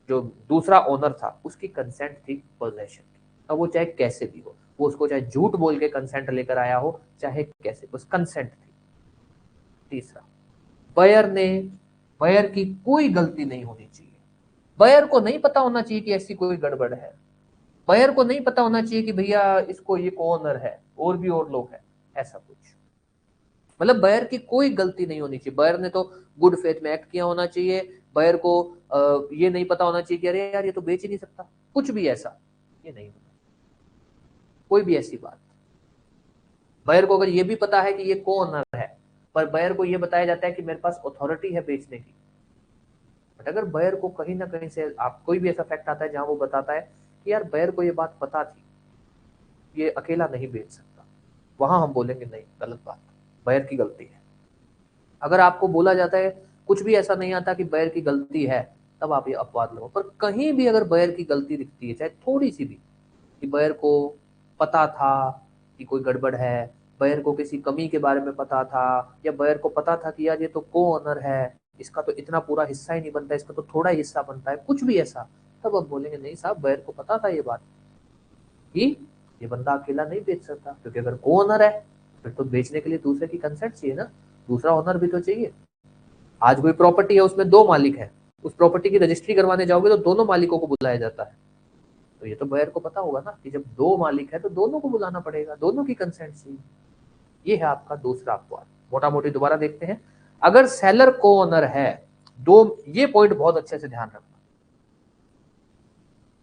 Speaker 1: जो दूसरा ओनर था उसकी कंसेंट थी पोजेशन की, अब वो चाहे कैसे भी हो, वो उसको चाहे झूठ बोल के कंसेंट लेकर आया हो, चाहे कैसे, बस कंसेंट थी। तीसरा, बायर ने, बायर की कोई गलती नहीं होनी चाहिए, बायर को नहीं पता होना चाहिए कि ऐसी कोई गड़बड़ है, बायर को नहीं पता होना चाहिए कि भैया इसको ये ओनर है और भी और लोग हैं, ऐसा कुछ, मतलब बायर की कोई गलती नहीं होनी चाहिए, बायर ने तो गुड फेथ में एक्ट किया होना चाहिए, बायर को ये नहीं पता होना चाहिए कि अरे यार ये तो बेच ही नहीं सकता, कुछ भी ऐसा ये नहीं होना, कोई भी ऐसी बात। बायर को अगर ये भी पता है कि ये को ओनर है, पर बायर को ये बताया जाता है कि मेरे पास अथॉरिटी है बेचने की, बट अगर बायर को कहीं ना कहीं से आप कोई भी ऐसा फैक्ट आता है जहां वो बताता है कि यार बायर को ये बात पता थी, ये अकेला नहीं बेच सकता, वहां हम बोलेंगे नहीं गलत बात, बायर की गलती है। अगर आपको बोला जाता है कुछ भी ऐसा नहीं आता कि बायर की गलती है, तब आप ये अपवाद लो, पर कहीं भी अगर बायर की गलती दिखती है चाहे थोड़ी सी भी, कि बायर को पता था कि कोई गड़बड़ है, बायर को किसी कमी के बारे में पता था, या बायर को पता था कि यार ये तो को ओनर है, इसका तो इतना पूरा हिस्सा ही नहीं बनता, इसका तो थोड़ा ही हिस्सा बनता है, कुछ भी ऐसा, तब अब बोलेंगे नहीं साहब बायर को पता था ये बात कि ये बंदा अकेला नहीं बेच सकता, क्योंकि अगर को ओनर है फिर तो बेचने के लिए दूसरे की कंसेंट चाहिए ना, दूसरा ओनर भी तो चाहिए। आज कोई प्रॉपर्टी है उसमें 2 मालिक है, उस प्रॉपर्टी की रजिस्ट्री करवाने जाओगे तो दोनों मालिकों को बुलाया जाता है, तो ये तो बायर को पता होगा ना कि जब 2 मालिक है तो दोनों को बुलाना पड़ेगा, दोनों की कंसेंट चाहिए। ये है आपका दूसरा अपवाद। मोटा मोटी दोबारा देखते हैं, अगर सेलर को ओनर है, दो, ये पॉइंट बहुत अच्छे से ध्यान रखना,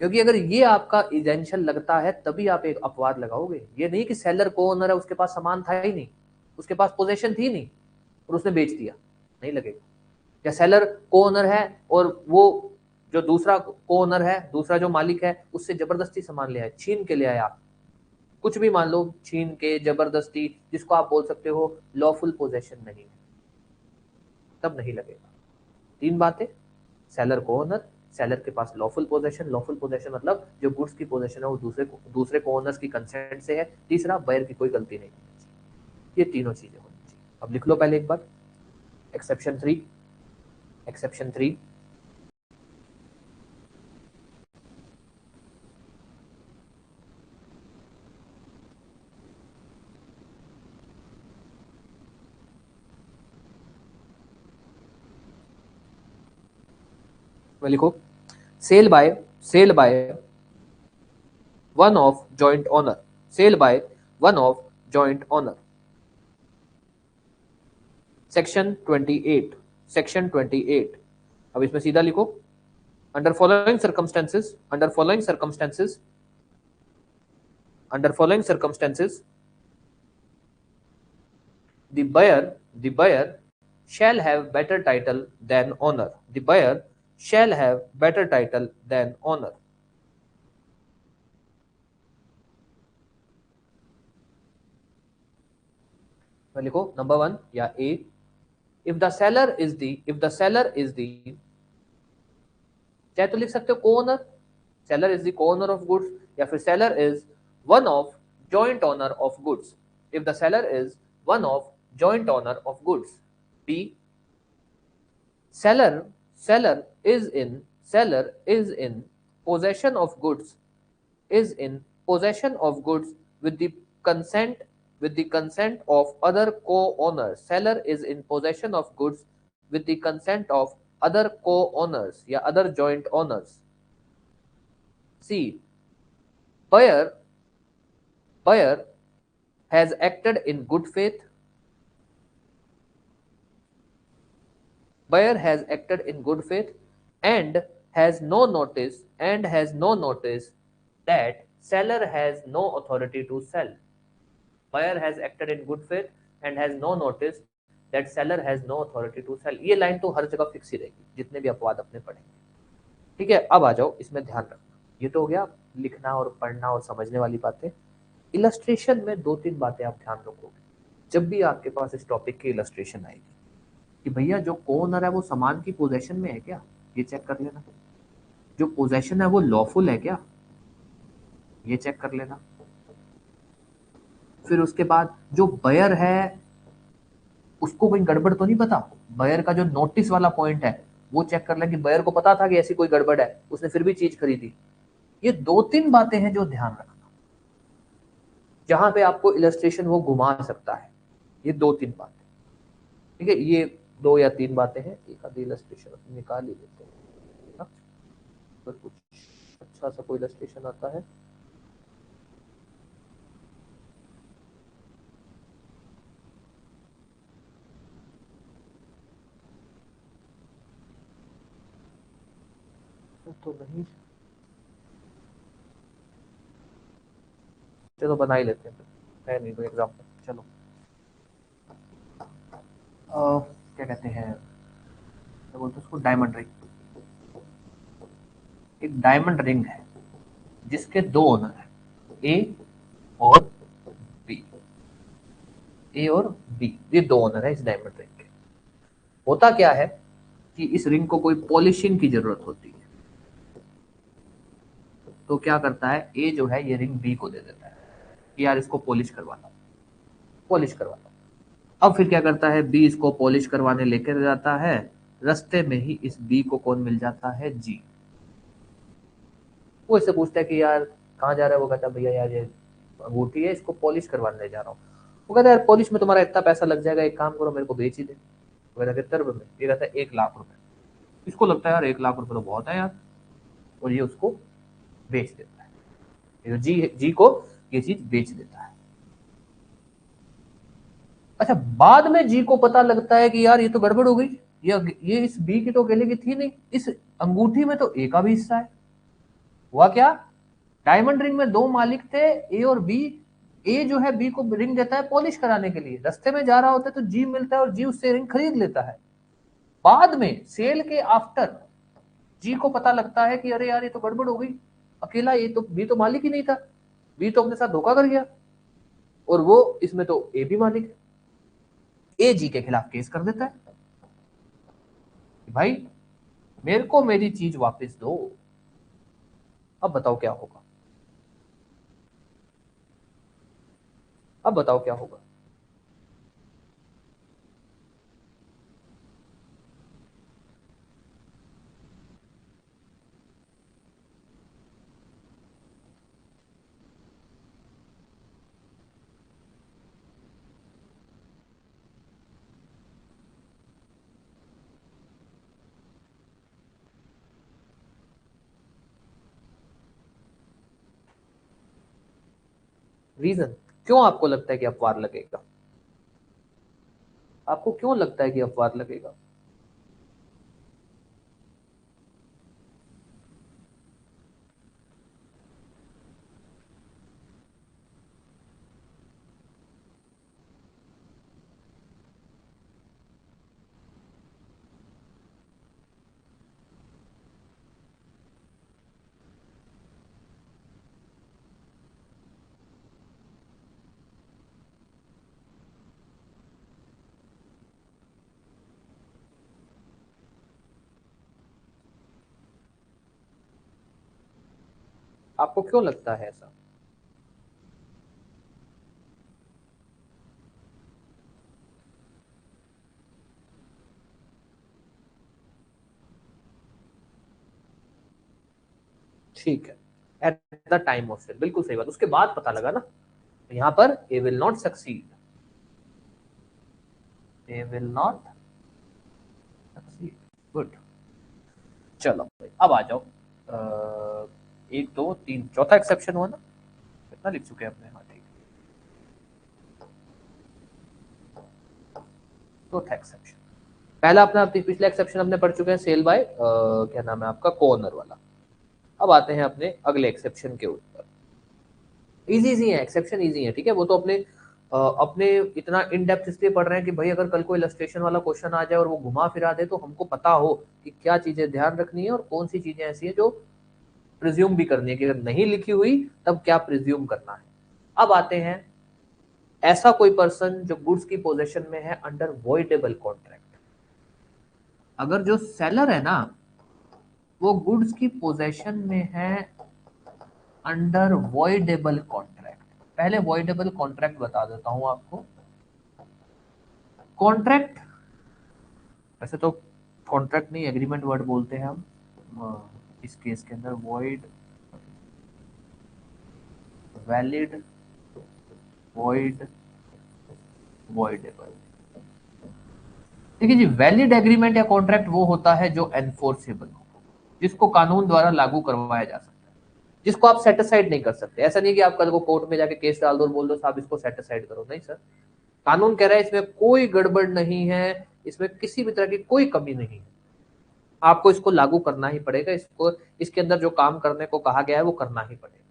Speaker 1: क्योंकि अगर ये आपका एजेंशियल लगता है तभी आप एक अपवाद लगाओगे, ये नहीं कि सेलर को ओनर है उसके पास सामान था ही नहीं, उसके पास पोजेशन थी नहीं और उसने बेच दिया, नहीं लगेगा। या सेलर को ओनर है और वो जो दूसरा को ओनर है, दूसरा जो मालिक है, उससे जबरदस्ती सामान ले आए, छीन के ले आया, कुछ भी मान लो, छीन के जबरदस्ती, जिसको आप बोल सकते हो लॉफुल पोजेशन नहीं है, तब नहीं लगेगा। 3 बातें, सेलर को ओनर, सेलर के पास लॉफुल पोजेशन, लॉफुल पोजेशन मतलब जो गुड्स की पोजेशन है वो दूसरे को ओनर्स की कंसेंट से है, तीसरा बायर की कोई गलती नहीं होनी चाहिए, ये तीनों चीजें होनी चाहिए। अब लिख लो पहले एक बार, एक्सेप्शन 3, एक्सेप्शन 3, में लिखो, sale by one of joint owner, sale by one of joint owner. Section 28, section 28, अब इसमें सीधा लिखो, under following circumstances, under following circumstances, under following circumstances the buyer shall have better title than owner, the buyer shall have better title than owner। मैं लिखो number 1 या ए, if the seller is the, if the seller is the, चाहे तो लिख सकते हो co owner, seller is the co owner of goods, या फिर seller is one of joint owner of goods, if the seller is one of joint owner of goods. B, seller seller is in, seller is in possession of goods, is in possession of goods with the consent, with the consent of other co-owners, seller is in possession of goods with the consent of other co-owners या other joint owners। C, buyer buyer has acted in good faith, buyer has acted in good faith and has no notice, and has no notice that seller has no authority to sell, buyer has acted in good faith and has no notice that seller has no authority to sell। ये line तो हर जगह fix ही रहेगी जितने भी अपवाद अपने पढ़ेंगे, ठीक है। अब आ जाओ, इसमें ध्यान रखना, ये तो हो गया लिखना और पढ़ना और समझने वाली बातें। इलस्ट्रेशन में 2-3 बातें आप ध्यान रखोगे जब भी आपके पास इस टॉपिक की इलस्ट्रेशन आएगी, कि भैया जो को-ओनर है वो सामान की पोजेशन में है क्या, ये चेक कर लेना। जो पोजेशन है वो लॉफुल है क्या, ये चेक कर लेना। फिर उसके बाद जो बायर है उसको कोई गड़बड़ तो नहीं पता, बायर का जो नोटिस वाला पॉइंट है वो चेक कर ले कि बायर को पता था कि ऐसी कोई गड़बड़ है, उसने फिर भी चीज खरीदी। ये 2-3 बातें हैं जो ध्यान रखना, जहां पे आपको इलस्ट्रेशन वो घुमा सकता है। ये 2-3 बातें, ठीक है। ये 2 या 3 बातें हैं, एक आधी इलस्ट्रेशन निकाल ही लेते हैं ना, तो कुछ अच्छा सा कोई इलस्ट्रेशन आता है। तो नहीं, चलो बना ही लेते हैं, है नहीं कोई एग्जाम्पल। चलो क्या कहते हैं, क्या बोलते हैं उसको, डायमंड रिंग। एक डायमंड रिंग है जिसके 2 ओनर हैं, ए और बी, ए और बी, ये 2 ओनर है इस डायमंड रिंग के। होता क्या है कि इस रिंग को कोई पॉलिशिंग की जरूरत होती है, तो क्या करता है, ए जो है ये रिंग बी को दे देता है कि यार इसको पॉलिश करवाना, पॉलिश करवाना। अब फिर क्या करता है, बी इसको पॉलिश करवाने लेकर जाता है, रास्ते में ही इस बी को कौन मिल जाता है, जी। वो इससे पूछता है कि यार कहाँ जा रहा है, वो कहता है भैया यार ये अंगूठी है, इसको पॉलिश करवाने ले जा रहा हूँ। वो कहता है यार पॉलिश में तुम्हारा इतना पैसा लग जाएगा, एक काम करो मेरे को बेच ही दे। वो कहता है कितने रुपए में, ये कहता है 1,00,000 रुपए। इसको लगता है यार 1,00,000 रुपए तो बहुत है यार, और ये उसको बेच देता है, ये जी जी को ये चीज बेच देता है। अच्छा, बाद में जी को पता लगता है कि यार ये तो गड़बड़ हो गई, ये इस बी की तो अकेले की थी नहीं, इस अंगूठी में तो ए का भी हिस्सा है। हुआ क्या, डायमंड रिंग में 2 मालिक थे, ए और बी। ए जो है बी को रिंग देता है पॉलिश कराने के लिए, रास्ते में जा रहा होता है तो जी मिलता है और जी उससे रिंग खरीद लेता है। बाद में सेल के आफ्टर जी को पता लगता है कि अरे यार ये तो गड़बड़ हो गई, अकेला ये तो बी तो मालिक ही नहीं था, बी तो अपने साथ धोखा कर गया, और वो इसमें तो ए भी मालिक है। ए जी के खिलाफ केस कर देता है कि भाई मेरे को मेरी चीज वापस दो। अब बताओ क्या होगा, अब बताओ क्या होगा। रीजन, क्यों आपको लगता है कि अपवाद लगेगा? आपको क्यों लगता है कि अपवाद लगेगा? आपको क्यों लगता है ऐसा? ठीक है, at the time of sale, बिल्कुल सही बात, उसके बाद पता लगा ना, यहां पर A will not succeed, A will not succeed. Good. चलो भाई अब आ जाओ, एक दो तीन चौथा एक्सेप्शन हुआ ना, कितना लिख चुके हैं अपने? हाँ ठीक है, चौथा एक्सेप्शन। पहला अपना पिछला एक्सेप्शन हमने पढ़ चुके हैं, सेल बाय क्या नाम है आपका, कोऑनर वाला। अब आते हैं अपने अगले एक्सेप्शन के ऊपर। इजी इजी है एक्सेप्शन, इजी है, ठीक है। वो तो अपने इतना इन डेप्थ इसलिए पढ़ रहे हैं कि भाई अगर कल को इलस्ट्रेशन वाला क्वेश्चन आ जाए और वो घुमा फिरा दे तो हमको पता हो कि क्या चीजें ध्यान रखनी है और कौन सी चीजें ऐसी है जो प्रिज्यूम भी करनी है, कि अगर नहीं लिखी हुई तब क्या प्रिज्यूम करना है। अब आते हैं, ऐसा कोई पर्सन जो गुड्स की पोजेशन में है अंडर वॉइडेबल कॉन्ट्रैक्ट। अगर जो सेलर है ना वो गुड्स की पोजेशन में है अंडर वॉइडेबल कॉन्ट्रैक्ट, पहले वॉइडेबल कॉन्ट्रैक्ट बता देता हूं आपको। कॉन्ट्रैक्ट, वैसे तो कॉन्ट्रैक्ट नहीं एग्रीमेंट वर्ड बोलते हैं हम इस केस के अंदर, वॉइड, वैलिड, वॉइड, वॉइडेबल। देखिए जी, वैलिड एग्रीमेंट या कॉन्ट्रैक्ट वो होता है जो एनफोर्सेबल हो, जिसको कानून द्वारा लागू करवाया जा सकता है, जिसको आप सेट असाइड नहीं कर सकते। ऐसा नहीं कि आप कल को कोर्ट में जाके केस डाल दो और बोल दो साहब इसको सेट असाइड करो, नहीं सर। कानून कह रहा है इसमें कोई गड़बड़ नहीं है, इसमें किसी भी तरह की कोई कमी नहीं है, आपको इसको लागू करना ही पड़ेगा, इसको इसके अंदर जो काम करने को कहा गया है वो करना ही पड़ेगा।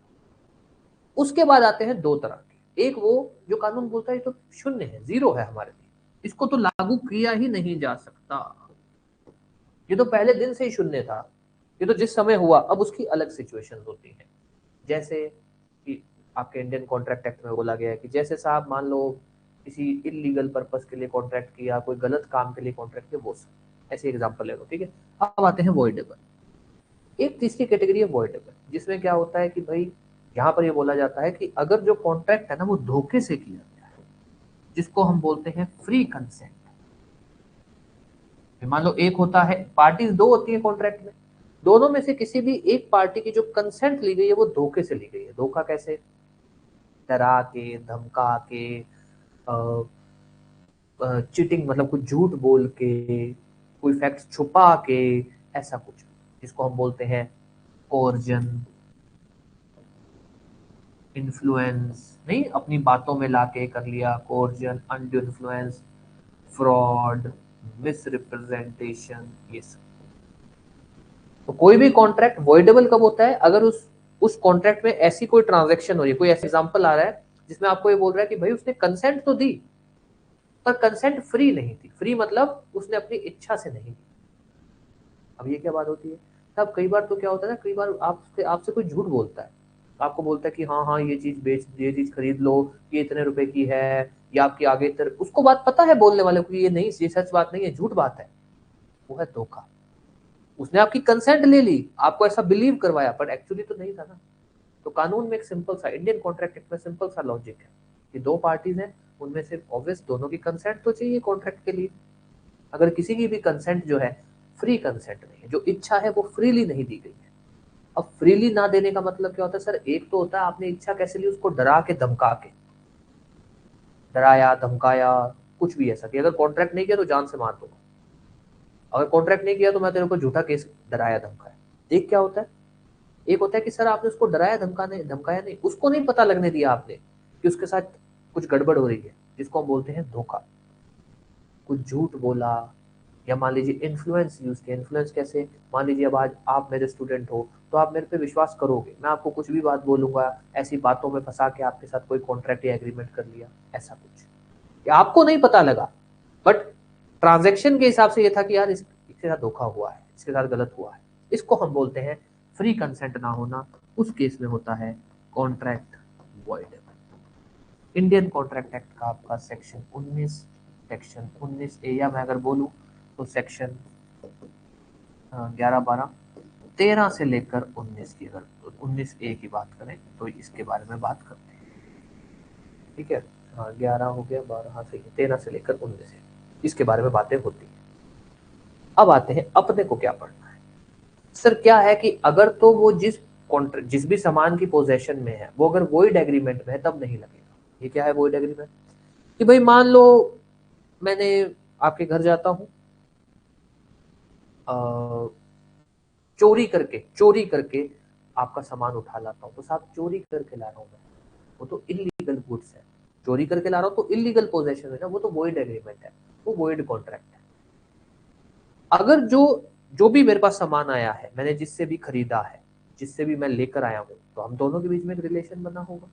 Speaker 1: उसके बाद आते हैं दो तरह के, एक वो जो कानून बोलता है ये तो शून्य है, जीरो है हमारे लिए, इसको तो लागू किया ही नहीं जा सकता, ये तो पहले दिन से ही शून्य था, ये तो जिस समय हुआ। अब उसकी अलग सिचुएशन होती है, जैसे कि आपके इंडियन कॉन्ट्रैक्ट एक्ट में बोला गया है कि जैसे साहब मान लो किसी इलीगल पर्पस के लिए कॉन्ट्रैक्ट किया, कोई गलत काम के लिए कॉन्ट्रैक्ट किया, वो सब ऐसे एग्जांपल ले लो, ठीक है। अब आते हैं वॉइडेबल। एक तीसरी कैटेगरी है वॉइडेबल, जिसमें क्या होता है कि भाई यहाँ पर ये बोला जाता है कि अगर जो कॉन्ट्रैक्ट है ना वो धोखे से किया गया है, जिसको हम बोलते हैं फ्री कंसेंट। मान लो एक होता है, पार्टीज दो होती है कॉन्ट्रैक्ट में, दोनों में से किसी भी एक पार्टी की जो कंसेंट ली गई है वो धोखे से ली गई है। धोखा कैसे? डरा के, धमका के, चीटिंग मतलब कुछ झूठ बोल के, कोई फैक्ट छुपा के, ऐसा कुछ, जिसको हम बोलते हैं कोर्जन, इन्फ्लुएंस, नहीं अपनी बातों में लाके कर लिया, coercion, undue influence, fraud, misrepresentation, ये सब। तो कोई भी कॉन्ट्रैक्ट वॉइडेबल कब होता है? अगर उस कॉन्ट्रैक्ट में ऐसी कोई ट्रांजैक्शन हो रही है, कोई ऐसा एग्जांपल आ रहा है जिसमें आपको ये बोल रहा है कि भाई उसने कंसेंट तो दी पर कंसेंट फ्री नहीं थी, फ्री मतलब उसने अपनी इच्छा से नहीं दी। अब ये क्या बात होती है? तब कई बार तो क्या होता है ना, कई बार आपसे आपसे कोई झूठ बोलता है, आपको बोलता है कि हाँ हाँ ये चीज बेच, ये चीज खरीद लो, ये इतने रुपए की है, या आपकी आगे उसको बात पता है बोलने वाले को ये नहीं, ये सच बात नहीं है, झूठ बात है, वो है धोखा। उसने आपकी कंसेंट ले ली, आपको ऐसा बिलीव करवाया, पर एक्चुअली तो नहीं था ना। तो कानून में एक सिंपल सा, इंडियन कॉन्ट्रैक्ट एक्ट में सिंपल सा लॉजिक है कि दो पार्टीज हैं, उनमें से ऑब्वियस दोनों की कंसेंट तो चाहिए कॉन्ट्रैक्ट के लिए। अगर किसी की भी कंसेंट जो है फ्री कंसेंट नहीं है, जो इच्छा है वो फ्रीली नहीं दी गई है। अब फ्रीली ना देने का मतलब क्या होता है सर? एक तो होता है आपने इच्छा कैसे ली, उसको डरा के धमका के, डराया धमकाया, कुछ भी ऐसा कि अगर कॉन्ट्रैक्ट नहीं किया तो जान से मार दूंगा, अगर कॉन्ट्रैक्ट नहीं किया तो मैं तेरे को झूठा केस, डराया धमकाया। एक क्या होता है? एक होता है कि सर आपने उसको डराया धमकाने, धमकाया नहीं, उसको नहीं पता लगने दिया आपने कि उसके साथ कुछ गड़बड़ हो रही है, जिसको हम बोलते हैं धोखा, कुछ झूठ बोला, या मान लीजिए इन्फ्लुएंस यूज किया। इन्फ्लुएंस कैसे, मान लीजिए अब आज आप मेरे स्टूडेंट हो तो आप मेरे पे विश्वास करोगे, मैं आपको कुछ भी बात बोलूंगा, ऐसी बातों में फंसा के आपके साथ कोई कॉन्ट्रैक्ट या एग्रीमेंट कर लिया, ऐसा कुछ, या आपको नहीं पता लगा बट ट्रांजैक्शन के हिसाब से ये था कि यार इसके साथ धोखा हुआ है, इसके साथ गलत हुआ है, इसको हम बोलते हैं फ्री कंसेंट ना होना। उस केस में होता है contract voidable. Indian contract act का आपका सेक्शन 19 ए, या मैं अगर बोलूं तो सेक्शन 11, 12, 13 से लेकर 19 की, अगर 19 ए की बात करें तो इसके बारे में बात करते हैं। ठीक है, हाँ 11 हो गया, 12, हाँ सही है, 13 से लेकर 19 इसके बारे में बातें होती हैं। अब आते हैं अपने को क्या पढ़ना है। सर क्या है कि अगर तो वो जिस भी सामान की पोजेशन में है वो अगर वॉइड एग्रीमेंट में है तब नहीं लगेगा। ये क्या है वॉइड एग्रीमेंट, कि भाई मान लो मैंने आपके घर जाता हूं, चोरी करके आपका सामान उठा लाता हूं, तो साहब चोरी करके ला रहा हूं मैं, वो तो इलीगल गुड्स है। चोरी करके ला रहा हूं तो इलीगल पोजेशन है ना, वो तो वॉइड एग्रीमेंट है, वो वॉइड कॉन्ट्रैक्ट है। अगर जो भी मेरे पास सामान आया है, मैंने जिससे भी खरीदा है, जिससे भी मैं लेकर आया हूं, तो हम दोनों के बीच में एक रिलेशन बना होगा,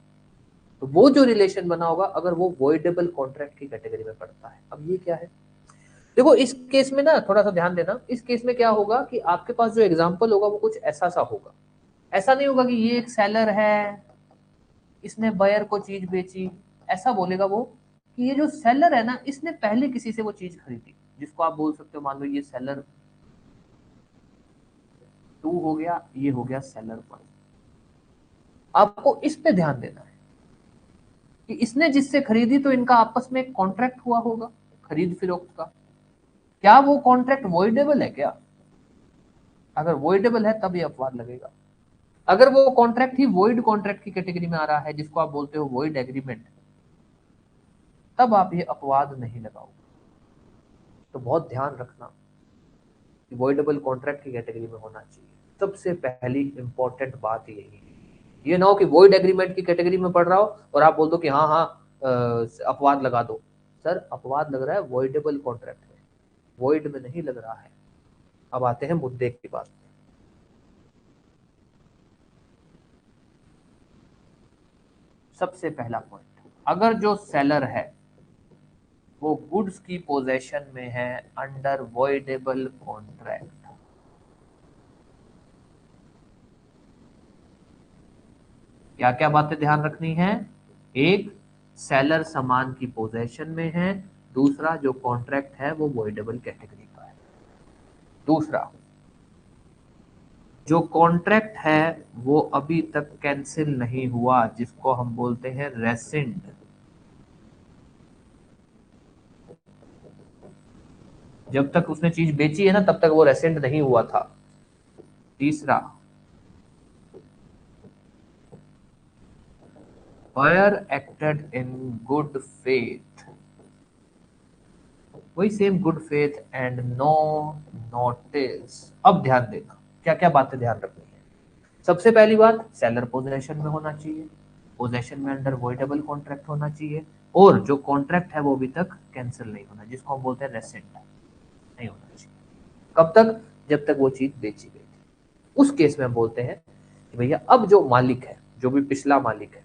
Speaker 1: तो वो जो रिलेशन बना होगा अगर वो वॉइडेबल कॉन्ट्रैक्ट की कैटेगरी में पड़ता है। अब ये क्या है, देखो इस केस में ना थोड़ा सा ध्यान देना, इस केस में क्या होगा कि आपके पास जो एग्जांपल होगा वो कुछ ऐसा सा होगा। ऐसा नहीं होगा कि ये एक सेलर है, इसने बायर को चीज बेची, ऐसा बोलेगा वो कि ये जो सेलर है ना इसने पहले किसी से वो चीज खरीदी, जिसको आप बोल सकते हो, मान लो ये सेलर 2 हो गया, ये हो गया सेलर 1। आपको इस पे ध्यान देना है कि इसने जिससे खरीदी तो इनका आपस में एक कॉन्ट्रैक्ट हुआ होगा खरीद फरोख्त का, क्या वो कॉन्ट्रैक्ट वॉइडेबल है क्या? अगर वॉइडेबल है तब ये अपवाद लगेगा। अगर वो कॉन्ट्रैक्ट ही वॉइड कॉन्ट्रैक्ट की कैटेगरी में आ रहा है, जिसको आप बोलते हो वॉइड एग्रीमेंट, तब आप ये अपवाद नहीं लगाओगे। तो बहुत ध्यान रखना कि वॉइडेबल कॉन्ट्रैक्ट की कैटेगरी में होना चाहिए। सबसे पहली इंपॉर्टेंट बात यही है, ये ना हो कि वॉइड एग्रीमेंट की कैटेगरी में पढ़ रहा हो और आप बोल दो कि हाँ हाँ अपवाद लगा दो। सर अपवाद लग रहा है वॉइडेबल कॉन्ट्रैक्ट में, वॉइड में नहीं लग रहा है। अब आते हैं मुद्दे की बात। सबसे पहला पॉइंट, अगर जो सेलर है वो गुड्स की पोजेशन में है अंडर वॉइडेबल कॉन्ट्रैक्ट, क्या क्या बातें ध्यान रखनी है। एक, सेलर सामान की पोजेशन में है। दूसरा, जो कॉन्ट्रैक्ट है वो वॉइडेबल कैटेगरी का है। दूसरा, जो कॉन्ट्रैक्ट है वो अभी तक कैंसिल नहीं हुआ, जिसको हम बोलते हैं रेसिंड। जब तक उसने चीज बेची है ना तब तक वो रेसेंट नहीं हुआ था। तीसरा, buyer acted in good faith, वही same good faith and no notice. अब ध्यान देना क्या क्या बातें ध्यान रखनी है। सबसे पहली बात, सेलर पोजेशन में होना चाहिए, पोजेशन में अंडर वॉइडेबल कॉन्ट्रैक्ट होना चाहिए, और जो कॉन्ट्रैक्ट है वो अभी तक कैंसिल नहीं होना, जिसको हम बोलते हैं रेसेंट, नहीं होना चाहिए। कब तक? जब तक वो चीज बेची गई थी। उस केस में हम बोलते हैं कि भैया अब जो मालिक है, जो भी पिछला मालिक है,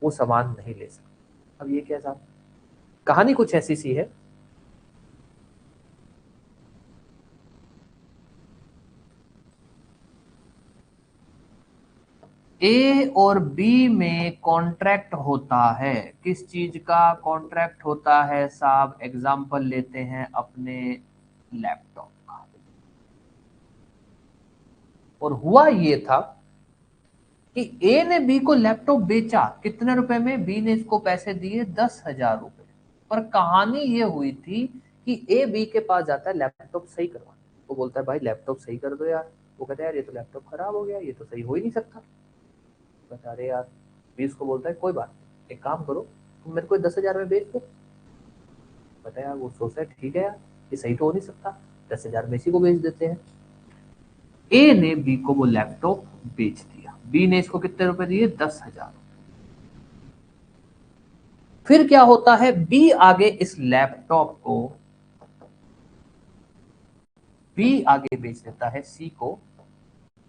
Speaker 1: वो सामान नहीं ले सकता। अब ये क्या साहब, कहानी कुछ ऐसी सी है, ए और बी में कॉन्ट्रैक्ट होता है। किस चीज का कॉन्ट्रैक्ट होता है साहब? एग्जाम्पल लेते हैं अपने लैपटॉप का। और हुआ ये था कि ए ने बी को लैपटॉप बेचा, कितने रुपए में? बी ने इसको पैसे दिए 10,000 रुपए। पर कहानी ये हुई थी कि ए बी के पास जाता है लैपटॉप सही करवाने, वो बोलता है भाई लैपटॉप सही कर दो यार। वो कहता है यार ये तो लैपटॉप खराब हो गया, ये तो सही हो ही नहीं सकता। कहता अरे यार, बी उसको बोलता है कोई बात नहीं, एक काम करो तुम मेरे को 10,000 में बेच दो। कहता है यार, वो सोचता है ठीक है यार, ये सही तो हो नहीं सकता, 10,000 में इसी को बेच देते हैं। ए ने बी को वो लैपटॉप बेच दिया। बी ने इसको कितने रुपए दिए? 10,000। फिर क्या होता है, बी आगे इस लैपटॉप को, बी आगे बेच देता है सी को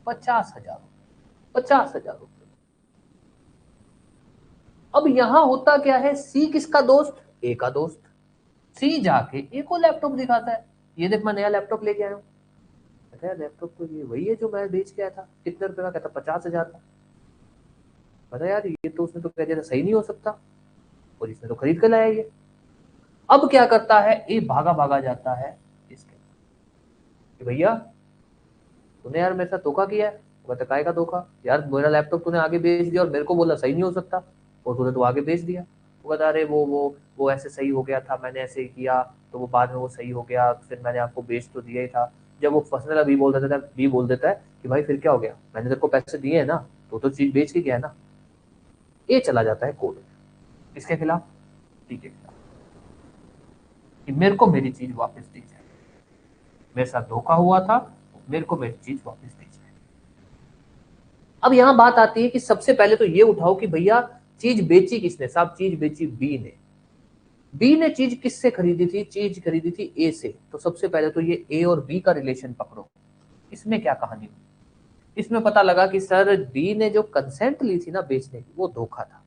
Speaker 1: 50,000 रुपए, 50,000 रुपए। अब यहां होता क्या है, सी किसका दोस्त, ए का दोस्त। सी जाके ए को लैपटॉप दिखाता है, ये देख मैं नया लैपटॉप लेके आया हूँ। कहता है लैपटॉप तो ये वही है जो मैं बेच के आया था, कितने रुपए का, कहता 50,000 का। पता यार ये तो उसने तो कह दिया था सही नहीं हो सकता, और इसने तो खरीद कर लाया ये। अब क्या करता है, ए भागा भागा जाता है इसके कि भैया तूने यार मेरे साथ धोखा किया है। कहता काय का धोखा यार, मेरा लैपटॉप तूने आगे बेच दिया और मेरे को बोला सही नहीं हो सकता, और तूने तो आगे बेच दिया। वो बता रहे वो ऐसे सही हो गया था, मैंने ऐसे ही किया तो वो बाद में वो सही हो गया, फिर मैंने आपको बेच तो दिया ही था। जब वो फंसने लगा, बी बोल देता है कि भाई फिर क्या हो गया, मैंने तेरे को पैसे दिए है ना, तो चीज बेच के गया है ना। ए चला जाता है कोर्ट में, इसके खिलाफ, ठीक है, कि मेरे को मेरी चीज वापस दी जाए, मेरे साथ धोखा हुआ था, मेरे को मेरी चीज वापस दी जाए। अब यहां बात आती है कि सबसे पहले तो ये उठाओ कि भैया चीज बेची किसने, साहब चीज बेची बी ने। बी ने चीज किससे खरीदी थी, चीज खरीदी थी ए से। तो सबसे पहले तो ये ए और बी का रिलेशन पकड़ो, इसमें क्या कहानी हुई। इसमें पता लगा कि सर बी ने जो कंसेंट ली थी ना बेचने की, वो धोखा था,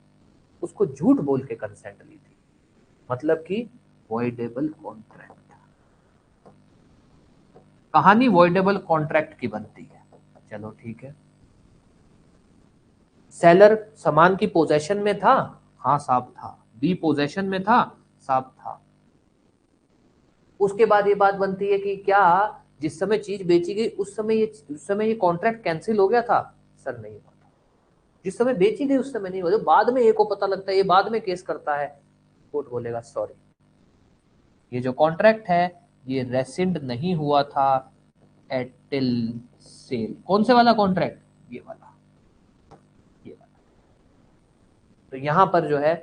Speaker 1: उसको झूठ बोल के कंसेंट ली थी, मतलब कि वॉइडेबल कॉन्ट्रैक्ट। कहानी वॉइडेबल कॉन्ट्रैक्ट की बनती है। चलो ठीक है, सेलर सामान की पोजेशन में था, हाँ साहब था। बी पोजेशन में था, साहब था। उसके बाद ये बात बनती है कि क्या जिस समय चीज बेची गई उस समय ये कॉन्ट्रैक्ट कैंसिल हो गया था, सर नहीं हुआ था। जिस समय बेची गई उस समय नहीं हुआ, तो बाद में ए को पता लगता है, ये बाद में केस करता है, कोर्ट बोलेगा सॉरी ये जो कॉन्ट्रैक्ट है ये रेसिंड नहीं हुआ था एट टिल सेल। कौन से वाला कॉन्ट्रैक्ट, ये वाला, ये वाला। तो यहां पर जो है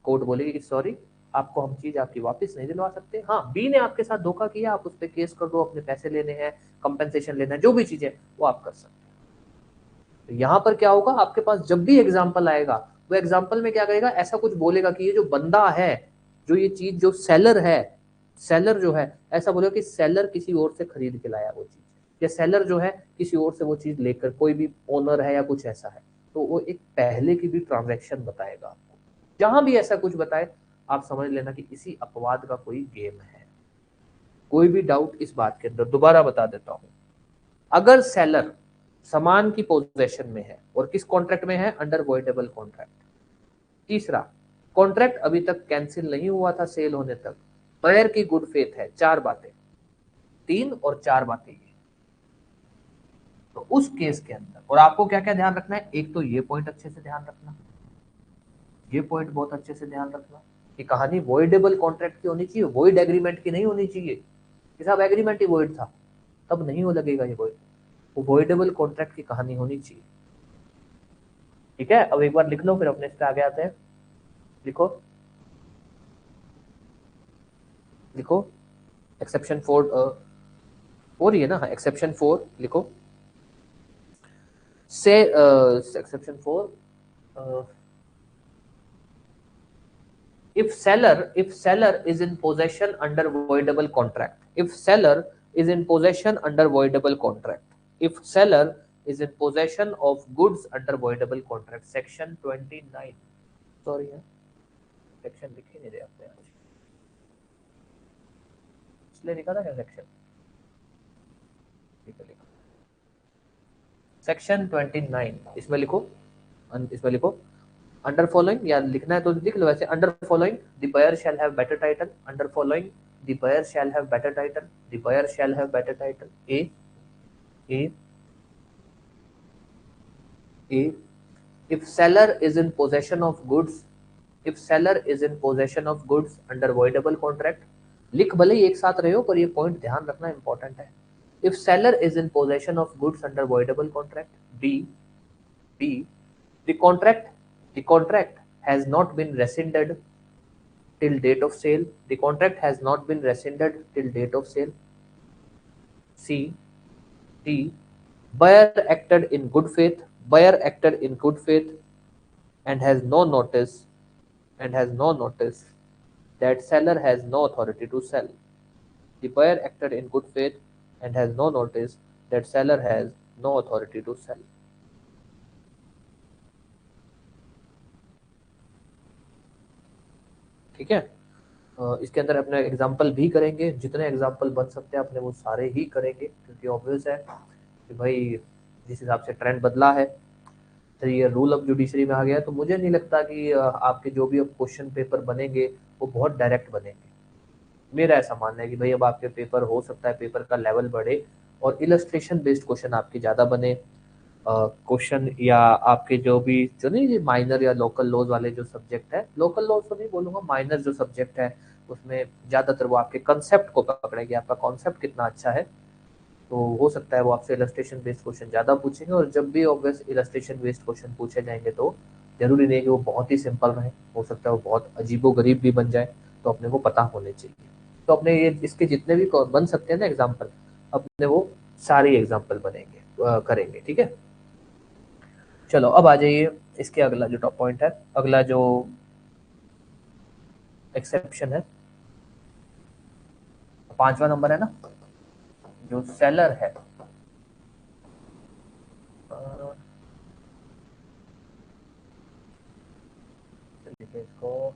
Speaker 1: कोर्ट बोलेगी कि सॉरी आपको हम चीज आपकी वापस नहीं दिलवा सकते। हाँ बी ने आपके साथ धोखा किया, आप उस पर केस कर दो, अपने पैसे लेने हैं, कंपेंसेशन लेना है, जो भी चीज है वो आप कर सकते हैं। तो यहां पर क्या होगा, आपके पास जब भी एग्जाम्पल आएगा, वो एग्जाम्पल में क्या करेगा, ऐसा कुछ बोलेगा कि ये जो बंदा है, जो ये चीज जो सेलर है, सेलर जो है ऐसा बोलेगा कि सेलर किसी और से खरीद के लाया वो चीज, या सेलर जो है किसी और से वो चीज लेकर, कोई भी ओनर है या कुछ ऐसा है, तो वो एक पहले की भी ट्रांजैक्शन बताएगा आपको। जहां भी ऐसा कुछ बताए आप समझ लेना कि इसी अपवाद का कोई गेम है। कोई भी डाउट इस बात के अंदर, दोबारा बता देता हूं, अगर सेलर सामान की पोजेशन में है और किस कॉन्ट्रैक्ट में है, अंडर वॉइडेबल कॉन्ट्रैक्ट। तीसरा, कॉन्ट्रैक्ट अभी तक कैंसिल नहीं हुआ था सेल होने तक, बायर की गुड फेथ है, चार बातें, तीन और चार बातें ये। तो उस केस के अंदर, और आपको क्या क्या ध्यान रखना है, एक तो ये पॉइंट अच्छे से ध्यान रखना, ये पॉइंट बहुत अच्छे से ध्यान रखना कि कहानी वॉइडेबल कॉन्ट्रैक्ट की होनी चाहिए, वॉइड एग्रीमेंट की नहीं होनी चाहिए कि साहब एग्रीमेंट ही वॉइड था, तब नहीं हो लगेगा ये वॉइड। वो वॉइडेबल कॉन्ट्रैक्ट की कहानी होनी चाहिए। ठीक है, अब एक बार लिख लो, फिर अपने इस पे आगे आते हैं। लिखो लिखो, एक्सेप्शन 4, 4 ही है ना, हाँ एक्सेप्शन 4 लिखो। से exception 4, if seller is in possession under voidable contract, if seller is in possession under voidable contract, if seller is in possession of goods under voidable contract, section 29, sorry है section लिख ही नहीं रहे अपने आज, इसलिए लिखा था क्या सेक्शन, ठीक है लिखो सेक्शन 29, इसमें लिखो अंडर फॉलोइंग, या लिखना है तो लिख लो वैसे, under following the buyer shall have better title, under following the buyer shall have better title, the buyer shall have better title, A A if seller is in possession of goods, if seller is in possession of goods under voidable contract, लिख भले ही एक साथ रहे हो पर ये point ध्यान रखना इंपॉर्टेंट है। if seller is in possession of goods under voidable contract, b the contract has not been rescinded till date of sale, the contract has not been rescinded till date of sale. C buyer acted in good faith, buyer acted in good faith and has no notice and has no notice that seller has no authority to sell. The buyer acted in good faith and has no notice that seller has no authority to sell. ठीक है। इसके अंदर अपने example भी करेंगे, जितने example बन सकते हैं अपने वो सारे ही करेंगे, क्योंकि ऑब्वियस है कि भाई जिस हिसाब से ट्रेंड बदला है, 3 ईयर रूल अब जुडिशरी में आ गया है, तो मुझे नहीं लगता कि आपके जो भी अब क्वेश्चन पेपर बनेंगे वो बहुत डायरेक्ट बनेंगे। मेरा ऐसा मानना है कि भाई अब आपके पेपर हो सकता है पेपर का लेवल बढ़े और इलस्ट्रेशन बेस्ड क्वेश्चन आपके ज़्यादा बने। क्वेश्चन या आपके जो भी जो नहीं माइनर या लोकल लॉज वाले जो सब्जेक्ट है, लोकल लॉज तो नहीं बोलूंगा, माइनर जो सब्जेक्ट है उसमें ज़्यादातर वो आपके कंसेप्ट को पकड़ेंगे, आपका कॉन्सेप्ट कितना अच्छा है। तो हो सकता है वो आपसे इलस्ट्रेशन बेस्ड क्वेश्चन ज़्यादा पूछेंगे, और जब भी ऑब्वियस इलस्ट्रेशन बेस्ड क्वेश्चन पूछे जाएंगे तो जरूरी नहीं कि वो बहुत ही सिंपल रहे, हो सकता है वो बहुत अजीबो गरीब भी बन जाए, तो अपने को पता होने चाहिए। तो अपने ये इसके जितने भी बन सकते हैं ना एग्जाम्पल, अपने वो सारे एग्जाम्पल बनेंगे, करेंगे। ठीक है, चलो अब आ जाइए इसके अगला जो टॉप पॉइंट है, अगला जो एक्सेप्शन है, 5वां नंबर है ना, जो सेलर है, देखिए इसको,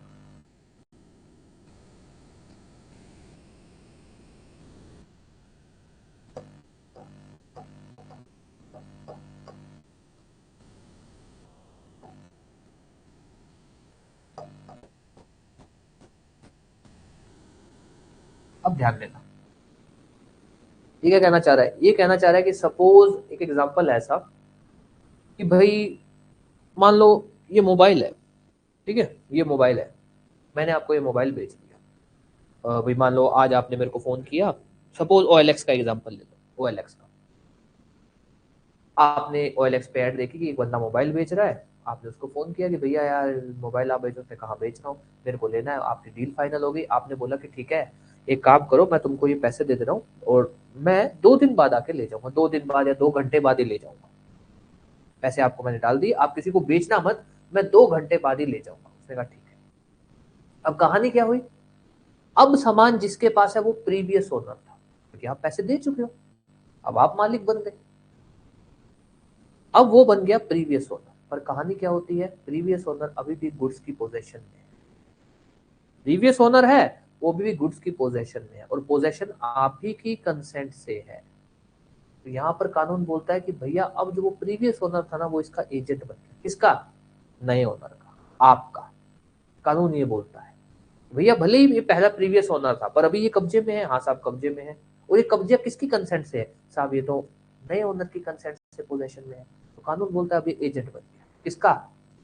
Speaker 1: अब ध्यान देना ये क्या कहना चाह रहा है, ये कहना चाह रहा है कि सपोज एक एग्जांपल है ऐसा कि भाई मान लो ये मोबाइल है, ठीक है, ये मोबाइल है, मैंने आपको ये मोबाइल बेच दिया। भाई मान लो आज आपने मेरे को फोन किया, सपोज OLX का एग्जांपल ले लो, OLX का, आपने OLX पे ऐड देखी कि एक बंदा मोबाइल बेच रहा है, आपने उसको फोन किया कि भैया यार मोबाइल आप बेचो, उसने कहा बेच रहा हूँ, मेरे को लेना है, आपकी डील फाइनल हो गई, आपने बोला कि ठीक है एक काम करो, मैं तुमको ये पैसे दे दे रहा हूँ और मैं 2 दिन बाद आके ले जाऊंगा, 2 दिन बाद या 2 घंटे बाद ही ले जाऊंगा, पैसे आपको मैंने डाल दिए, आप किसी को बेचना मत, मैं 2 घंटे बाद ही ले जाऊंगा। उसने कहा ठीक है। अब कहानी क्या हुई, अब सामान जिसके पास है वो प्रीवियस ओनर था, क्योंकि आप पैसे दे चुके हो, अब आप मालिक बन गए, अब वो बन गया प्रीवियस ओनर। पर कहानी क्या होती है, प्रीवियस ओनर अभी भी गुड्स की पोजेशन में है, प्रीवियस ओनर है वो भी गुड्स की पोजेशन में है, और पोजेशन आप ही की कंसेंट से है। तो यहाँ पर कानून बोलता है कि भैया अब जो वो प्रीवियस ओनर था ना वो इसका एजेंट बन गया, किसका, नए ओनर का, आपका। कानून ये बोलता है भैया भले ही ये पहला प्रीवियस ओनर था पर अभी ये कब्जे में है, हाँ साहब कब्जे में है, और ये कब्जे किसकी कंसेंट से है साहब, ये तो नए ओनर की कंसेंट से पोजेशन में है। तो कानून बोलता है अब ये एजेंट बन गया, किसका,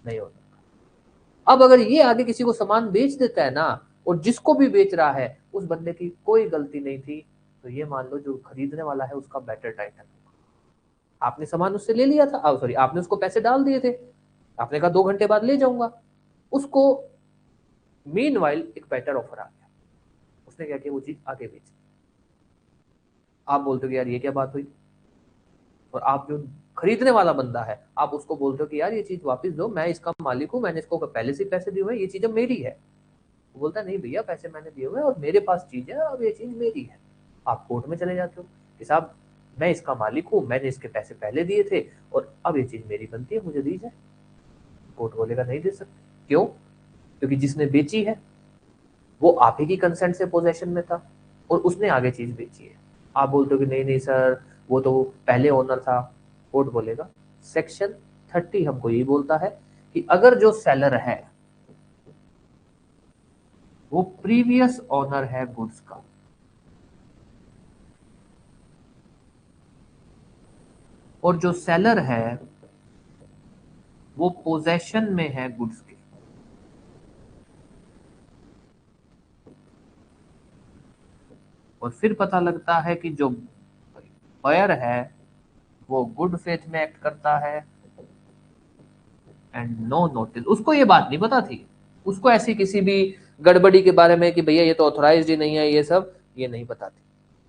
Speaker 1: नए ओनर का। अब अगर ये आगे किसी को सामान बेच देता है ना, और जिसको भी बेच रहा है उस बंदे की कोई गलती नहीं थी, तो ये मान लो जो खरीदने वाला है उसका बेटर टाइटल होगा। आपने सामान उससे ले लिया था, सॉरी आपने उसको पैसे डाल दिए थे, आपने कहा 2 घंटे बाद ले जाऊंगा, उसको मीनवाइल एक बेटर ऑफर आ गया, उसने क्या किया वो चीज आगे बेच दी। आप बोलते हो कि यार ये क्या बात हुई, और आप जो खरीदने वाला बंदा है आप उसको बोलते हो कि यार ये चीज वापस दो, मैं इसका मालिक हूँ, मैंने इसको पहले से पैसे दिए हुए हैं, ये चीज अब मेरी है। वो बोलता है नहीं भैया पैसे मैंने दिए हुए हैं और मेरे पास चीज है, अब ये चीज मेरी है। आप कोर्ट में चले जाते हो कि साहब मैं इसका मालिक हूँ, मैंने इसके पैसे पहले दिए थे और अब ये चीज मेरी बनती है, मुझे दी जाए। कोर्ट बोलेगा नहीं दे सकते, क्यों, क्योंकि जिसने बेची है वो आप ही की कंसेंट से पोजेशन में था और उसने आगे चीज बेची है। आप बोलते हो कि नहीं नहीं सर वो तो पहले ओनर था। कोर्ट बोलेगा सेक्शन 30 हमको ये बोलता है कि अगर जो सेलर है वो प्रीवियस ओनर है गुड्स का, और जो सेलर है वो पोजेशन में है गुड्स के, और फिर पता लगता है कि जो बायर है वो गुड फेथ में एक्ट करता है एंड नो नोटिस, उसको ये बात नहीं पता थी, उसको ऐसी किसी भी गड़बड़ी के बारे में कि भैया ये तो ऑथोराइज ही नहीं है, ये सब ये नहीं पता थी।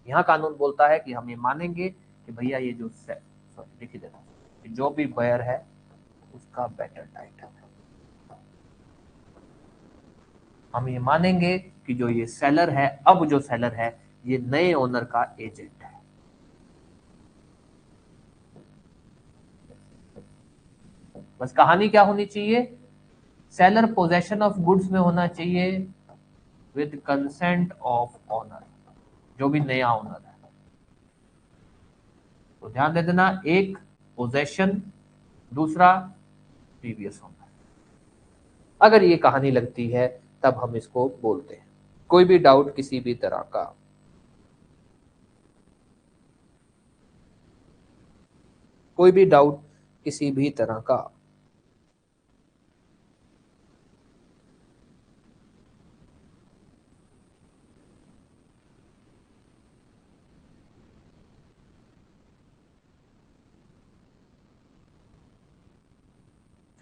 Speaker 1: यहाँ कानून बोलता है कि हम ये मानेंगे कि भैया ये जो सॉरी लिख ही देता हूँ, जो भी बायर है उसका बेटर टाइटल है। हम ये मानेंगे कि जो ये सेलर है, अब जो सेलर है ये नए ओनर का एजेंट है। बस कहानी क्या होनी चाहिए, सेलर पोजेशन ऑफ गुड्स में होना चाहिए विद कंसेंट ऑफ ओनर, जो भी नया ओनर है। तो ध्यान दे देना, एक पोजेशन, दूसरा प्रीवियस ओनर। अगर ये कहानी लगती है तब हम इसको बोलते हैं। कोई भी डाउट किसी भी तरह का? कोई भी डाउट किसी भी तरह का?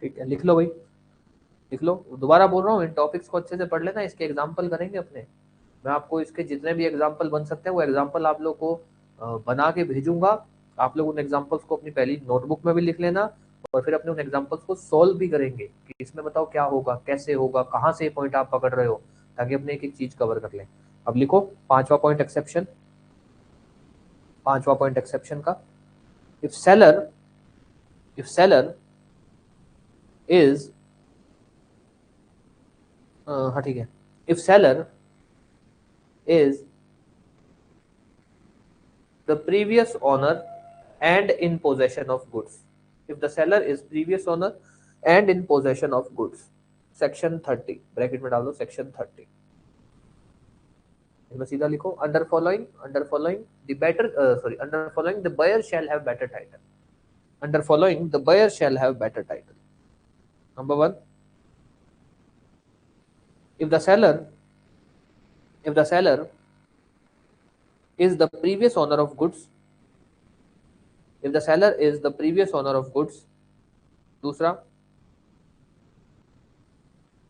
Speaker 1: ठीक है, लिख लो भाई, लिख लो। दोबारा बोल रहा हूँ, इन टॉपिक्स को अच्छे से पढ़ लेना, इसके एग्जाम्पल करेंगे अपने। मैं आपको इसके जितने भी एग्जाम्पल बन सकते हैं वो एग्जाम्पल आप लोग को बना के भेजूंगा। आप लोग उन एग्जाम्पल्स को अपनी पहली नोटबुक में भी लिख लेना, और फिर अपने उन एग्जाम्पल्स को सोल्व भी करेंगे कि इसमें बताओ क्या होगा, कैसे होगा, कहाँ से पॉइंट आप पकड़ रहे हो, ताकि अपने एक एक चीज कवर कर लें। अब लिखो पांचवा पॉइंट एक्सेप्शन, पांचवा पॉइंट एक्सेप्शन का, if seller, if seller is, हाँ ठीक है, if seller is the previous owner and in possession of goods. If the seller is previous owner and in possession of goods. Section 30 bracket में डाल दो, section 30। इसमें सीधा लिखो, under following, under following the better, sorry, under following the buyer shall have better title. Under following the buyer shall have better title. Number 1, if the seller, if the seller is the previous owner of goods, if the seller is the previous owner of goods. दूसरा,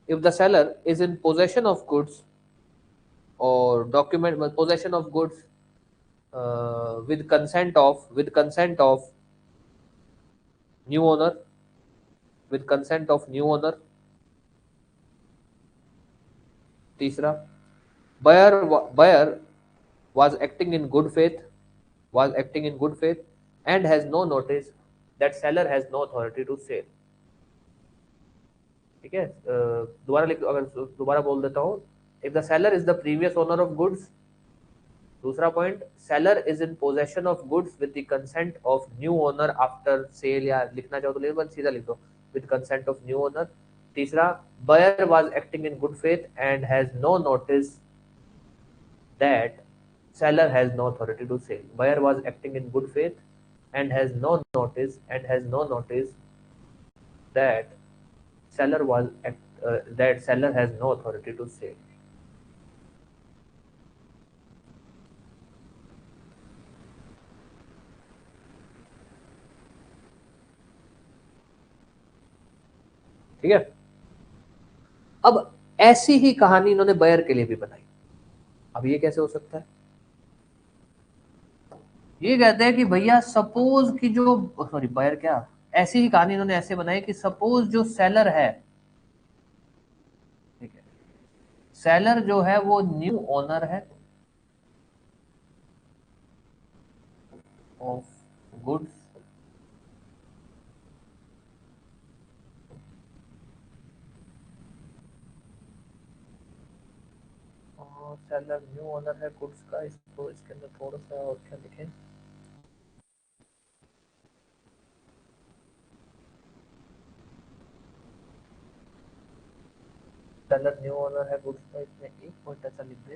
Speaker 1: if the seller is in possession of goods or document possession of goods with consent of, with consent of new owner, with consent of new owner. तीसरा, buyer was acting in good faith, was acting in good faith and has no notice that seller has no authority to sell. ठीक है, दोबारा लिख, अगर दोबारा बोल देता हूँ, if the seller is the previous owner of goods, दूसरा point, seller is in possession of goods with the consent of new owner after sale, या लिखना चाहो तो लिख दो, सीधा लिख दो, with consent of new owner. तीसरा, buyer was acting in good faith and has no notice that seller has no authority to sell. Buyer was acting in good faith and has no notice, and has no notice that seller was that seller has no authority to sell. ठीक है, अब ऐसी ही कहानी इन्होंने buyer के लिए भी बनाई। अब ये कैसे हो सकता है? ये कहते हैं कि भैया सपोज कि जो, सॉरी बायर क्या, ऐसी ही कहानी इन्होंने ऐसे बनाई कि सपोज जो सेलर है, ठीक है, सेलर जो है वो न्यू ओनर है of goods, seller new owner है गुड्स का। इसको इसके अंदर थोड़ा सा और क्या लिखें, सेलर न्यू ओनर है गुड्स का, इसमें एक पॉइंट ऐसा लिख दे,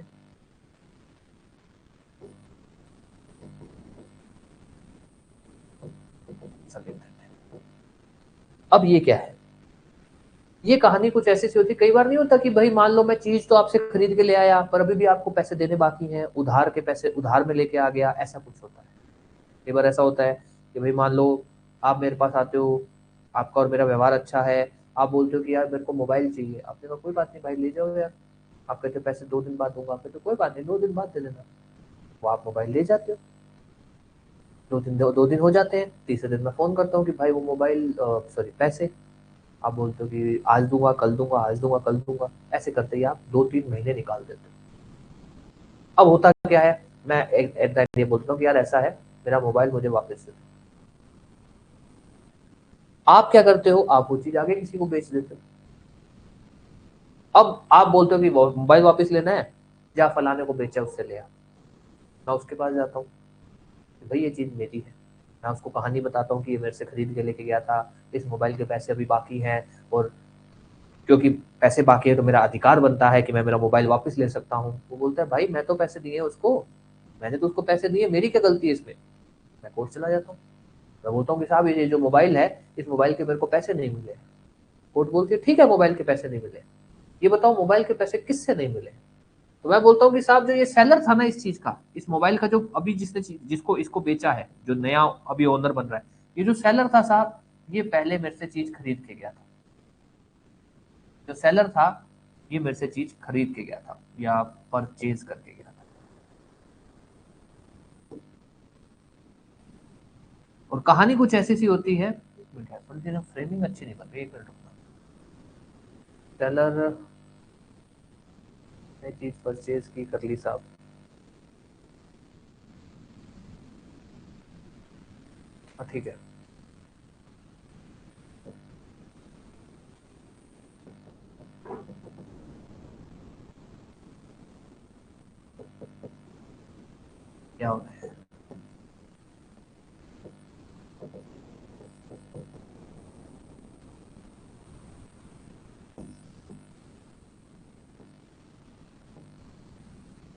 Speaker 1: ऐसा लिख देते हैं। अब ये क्या है, ये कहानी कुछ ऐसी सी होती, कई बार नहीं होता कि भाई मान लो मैं चीज तो आपसे खरीद के ले आया पर अभी भी आपको पैसे देने बाकी हैं, उधार के पैसे उधार में लेके आ गया, ऐसा कुछ होता है। कई बार ऐसा होता है कि भाई मान लो आप मेरे पास आते हो, आपका और मेरा व्यवहार अच्छा है, आप बोलते हो कि यार मेरे को मोबाइल चाहिए, आपने कहा कोई बात नहीं भाई ले जाओ यार, आप कहते पैसे 2 दिन बाद दूंगा, आप कहते कोई बात नहीं 2 दिन बाद दे देना, वो आप मोबाइल ले जाते हो, 2 दिन हो जाते हैं, तीसरे दिन मैं फोन करता हूँ कि भाई वो मोबाइल, सॉरी पैसे, आप बोलते हो कि आज दूंगा कल दूंगा, आज दूंगा कल दूंगा, ऐसे करते ही आप 2-3 महीने निकाल देते हो। अब होता क्या है, मैं एट द एंड ये बोलता हूँ कि यार ऐसा है, मेरा मोबाइल मुझे वापस दे दो। आप क्या करते हो, आप वो चीज आगे किसी को बेच देते हो। अब आप बोलते हो कि मोबाइल वापस लेना है, जा फलाने को बेचा उससे ले आ। मैं उसके पास जाता हूँ, भाई ये चीज मेरी है, मैं उसको कहानी बताता हूँ कि ये मेरे से खरीद के लेके गया था, इस मोबाइल के पैसे अभी बाकी हैं, और क्योंकि पैसे बाकी है तो मेरा अधिकार बनता है कि मैं मेरा मोबाइल वापस ले सकता हूँ। वो बोलता है भाई मैं तो पैसे दिए उसको, मैंने तो उसको पैसे दिए, मेरी क्या गलती है इसमें। मैं कोर्ट चला जाता हूँ, मैं बोलता हूँ कि साहब ये जो मोबाइल है, इस मोबाइल के मेरे को पैसे नहीं मिले। कोर्ट बोलती है ठीक है मोबाइल के पैसे नहीं मिले, ये बताओ मोबाइल के पैसे किससे नहीं मिले। तो मैं बोलता हूँ कि साहब जो ये सेलर था ना इस चीज का, इस मोबाइल का, जो अभी जिसको इसको बेचा है, जो नया अभी ओनर बन रहा है, ये जो सेलर था साहब, ये पहले मेरे से चीज खरीद के गया था। जो सेलर था ये मेरे से चीज खरीद के गया था या परचेज करके गया था। और कहानी कुछ ऐसी सी होती है, फ्रेमिंग अच्छी नहीं बन रही, एक मिनट रुकना। सेलर ने चीज परचेज की कर ली साहब। ठीक है। क्या हो रहा है,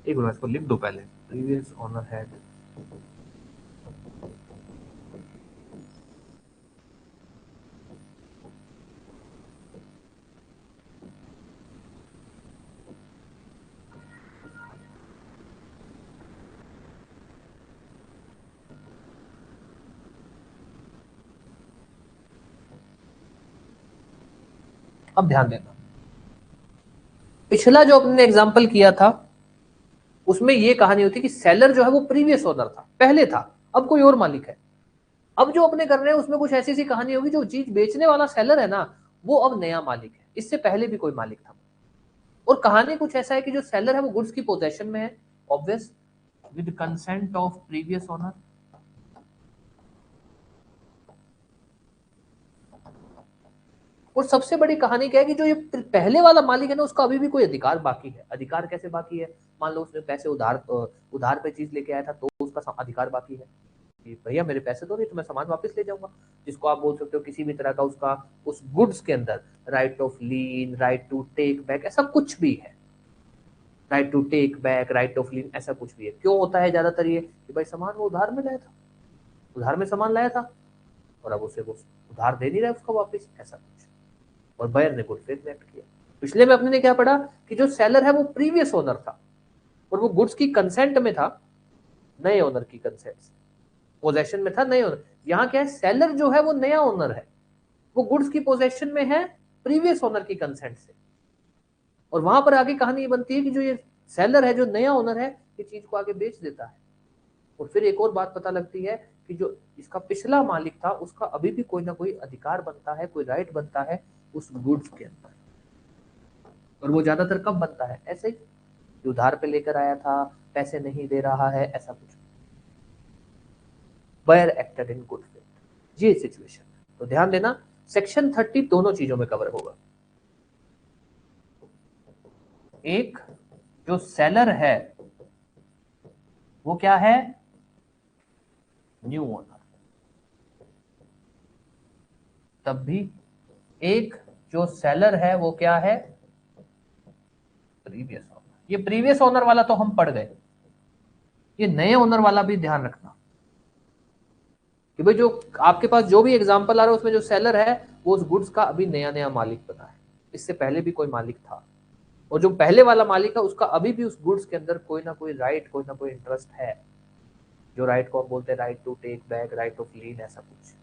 Speaker 1: एक मिनट इसको लिख दो पहले। प्रीवियस ओनर हैड, अब ध्यान देना, पिछला जो अपने एग्जांपल किया था उसमें ये कहानी होती कि सेलर जो है वो प्रीवियस ओनर था, पहले था, अब कोई और मालिक है। अब जो अपने कर रहे हैं उसमें कुछ ऐसी सी कहानी होगी, जो चीज बेचने वाला सेलर है ना, वो अब नया मालिक है, इससे पहले भी कोई मालिक था। और कहानी कुछ ऐसा है कि जो सेलर है वो गुड्स की पोजेशन में है, obvious, with consent of previous owner. और सबसे बड़ी कहानी क्या है कि जो ये पहले वाला मालिक है ना, उसका अभी भी कोई अधिकार बाकी है। अधिकार कैसे बाकी है, मान लो उसने पैसे उधार पे चीज लेके आया था, तो उसका अधिकार बाकी है कि भैया मेरे पैसे दो, नहीं तो मैं सामान वापस ले जाऊंगा। जिसको आप बोल सकते हो किसी भी तरह का उसका उस गुड्स के अंदर right of lien, right to take back, ऐसा कुछ भी है। Right to take back, right of lien, ऐसा कुछ भी है। क्यों होता है ज्यादातर ये कि भाई सामान वो उधार में लाया था, उधार में सामान लाया था, और अब उसे वो उधार दे नहीं रहा है उसका वापस, ऐसा कुछ। और बायर ने गुड फेथ में एक्ट किया। पिछले में अपने ने क्या पढ़ा कि जो सेलर है वो प्रीवियस ओनर था, और वो गुड्स की कंसेंट में था, नए ओनर की कंसेंट से, पोजेशन में था नए ओनर। यहाँ क्या है, सेलर जो है वो नया ओनर है, वो गुड्स की पोजेशन में है प्रीवियस ओनर की कंसेंट से। और वहां पर आगे कहानी ये बनती है कि जो ये सेलर है, जो नया ओनर है, ये चीज को आगे बेच देता है। और फिर एक और बात पता लगती है कि जो इसका पिछला मालिक था, उसका अभी भी कोई ना कोई अधिकार बनता है, कोई राइट बनता है उस गुड्स के अंदर। और वो ज्यादातर कब बनता है, ऐसे ही उधार पे लेकर आया था, पैसे नहीं दे रहा है, ऐसा कुछ। Buyer acted in good faith, ये सिचुएशन। तो ध्यान देना, सेक्शन 30 दोनों चीजों में कवर होगा। एक, जो सेलर है वो क्या है, न्यू ओनर। तब भी एक, जो सेलर है वो क्या है, प्रीवियस ओनर। ये प्रीवियस ओनर वाला तो हम पढ़ गए, ये नए ओनर वाला भी ध्यान रखना कि भाई जो आपके पास जो भी एग्जांपल आ रहा है उसमें जो सेलर है वो उस गुड्स का अभी नया नया मालिक बना है, इससे पहले भी कोई मालिक था। और जो पहले वाला मालिक है उसका अभी भी उस गुड्स के अंदर कोई ना कोई राइट, कोई ना कोई इंटरेस्ट है। जो राइट को हम बोलते हैं right to take back, right of lien, ऐसा कुछ।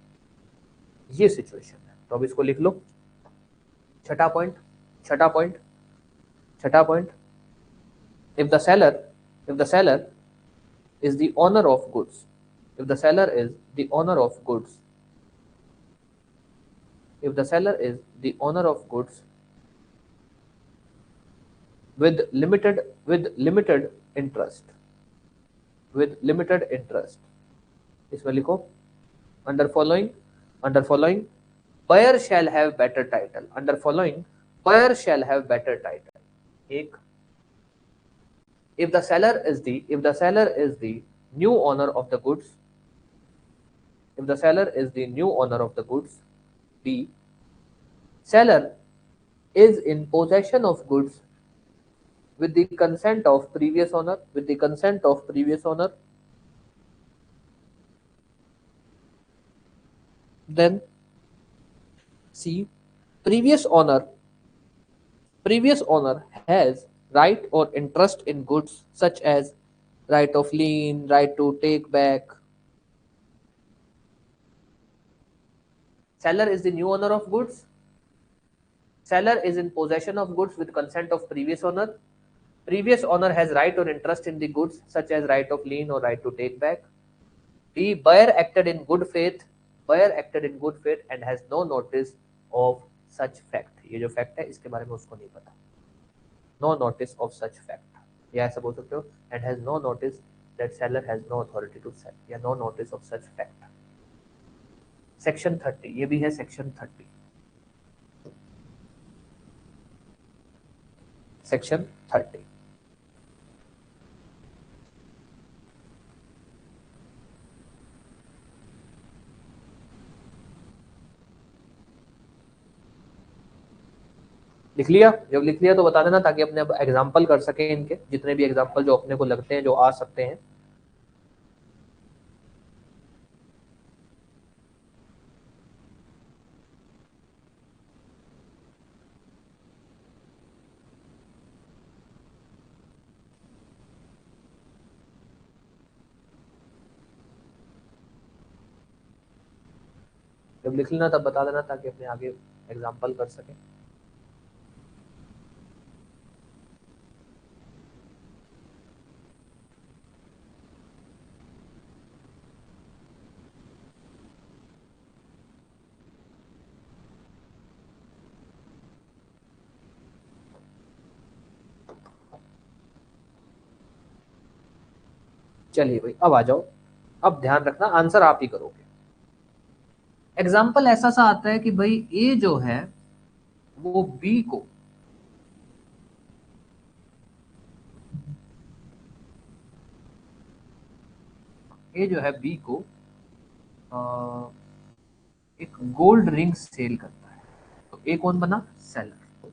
Speaker 1: ये सिचुएशन है। तो अब इसको लिख लो, छठा पॉइंट, छठा पॉइंट, छठा point. if the seller if the seller is the owner of goods, if the seller is the owner of goods, if the seller is the owner of goods with limited interest, with limited interest, इसमें लिखो under following buyer shall have better title, under following buyer shall have better title. एक, if the seller is the new owner of the goods, if the seller is the new owner of the goods. B, seller is in possession of goods with the consent of previous owner, with the consent of previous owner. Then C, previous owner has right or interest in goods such as right of lien, right to take back. Seller is the new owner of goods. Seller is in possession of goods with consent of previous owner. Previous owner has right or interest in the goods such as right of lien or right to take back. D, buyer acted in good faith. Buyer acted in good faith and has no notice of such fact. ये जो fact है इसके बारे में उसको नहीं पता. No notice of such fact. या ऐसा बोल सकते हो and has no notice that seller has no authority to sell. या no notice of such fact. Section 30. ये भी है Section 30. Section 30. लिख लिया? जब लिख लिया तो बता देना ताकि अपने एग्जाम्पल कर सकें इनके, जितने भी एग्जाम्पल जो अपने को लगते हैं जो आ सकते हैं. जब लिख लेना तब बता देना ताकि अपने आगे एग्जाम्पल कर सकें. चलिए भाई अब आ जाओ. अब ध्यान रखना आंसर आप ही करोगे. एग्जाम्पल ऐसा सा आता है कि भाई ए जो है वो बी को एक गोल्ड रिंग सेल करता है. तो ए कौन बना? सेलर.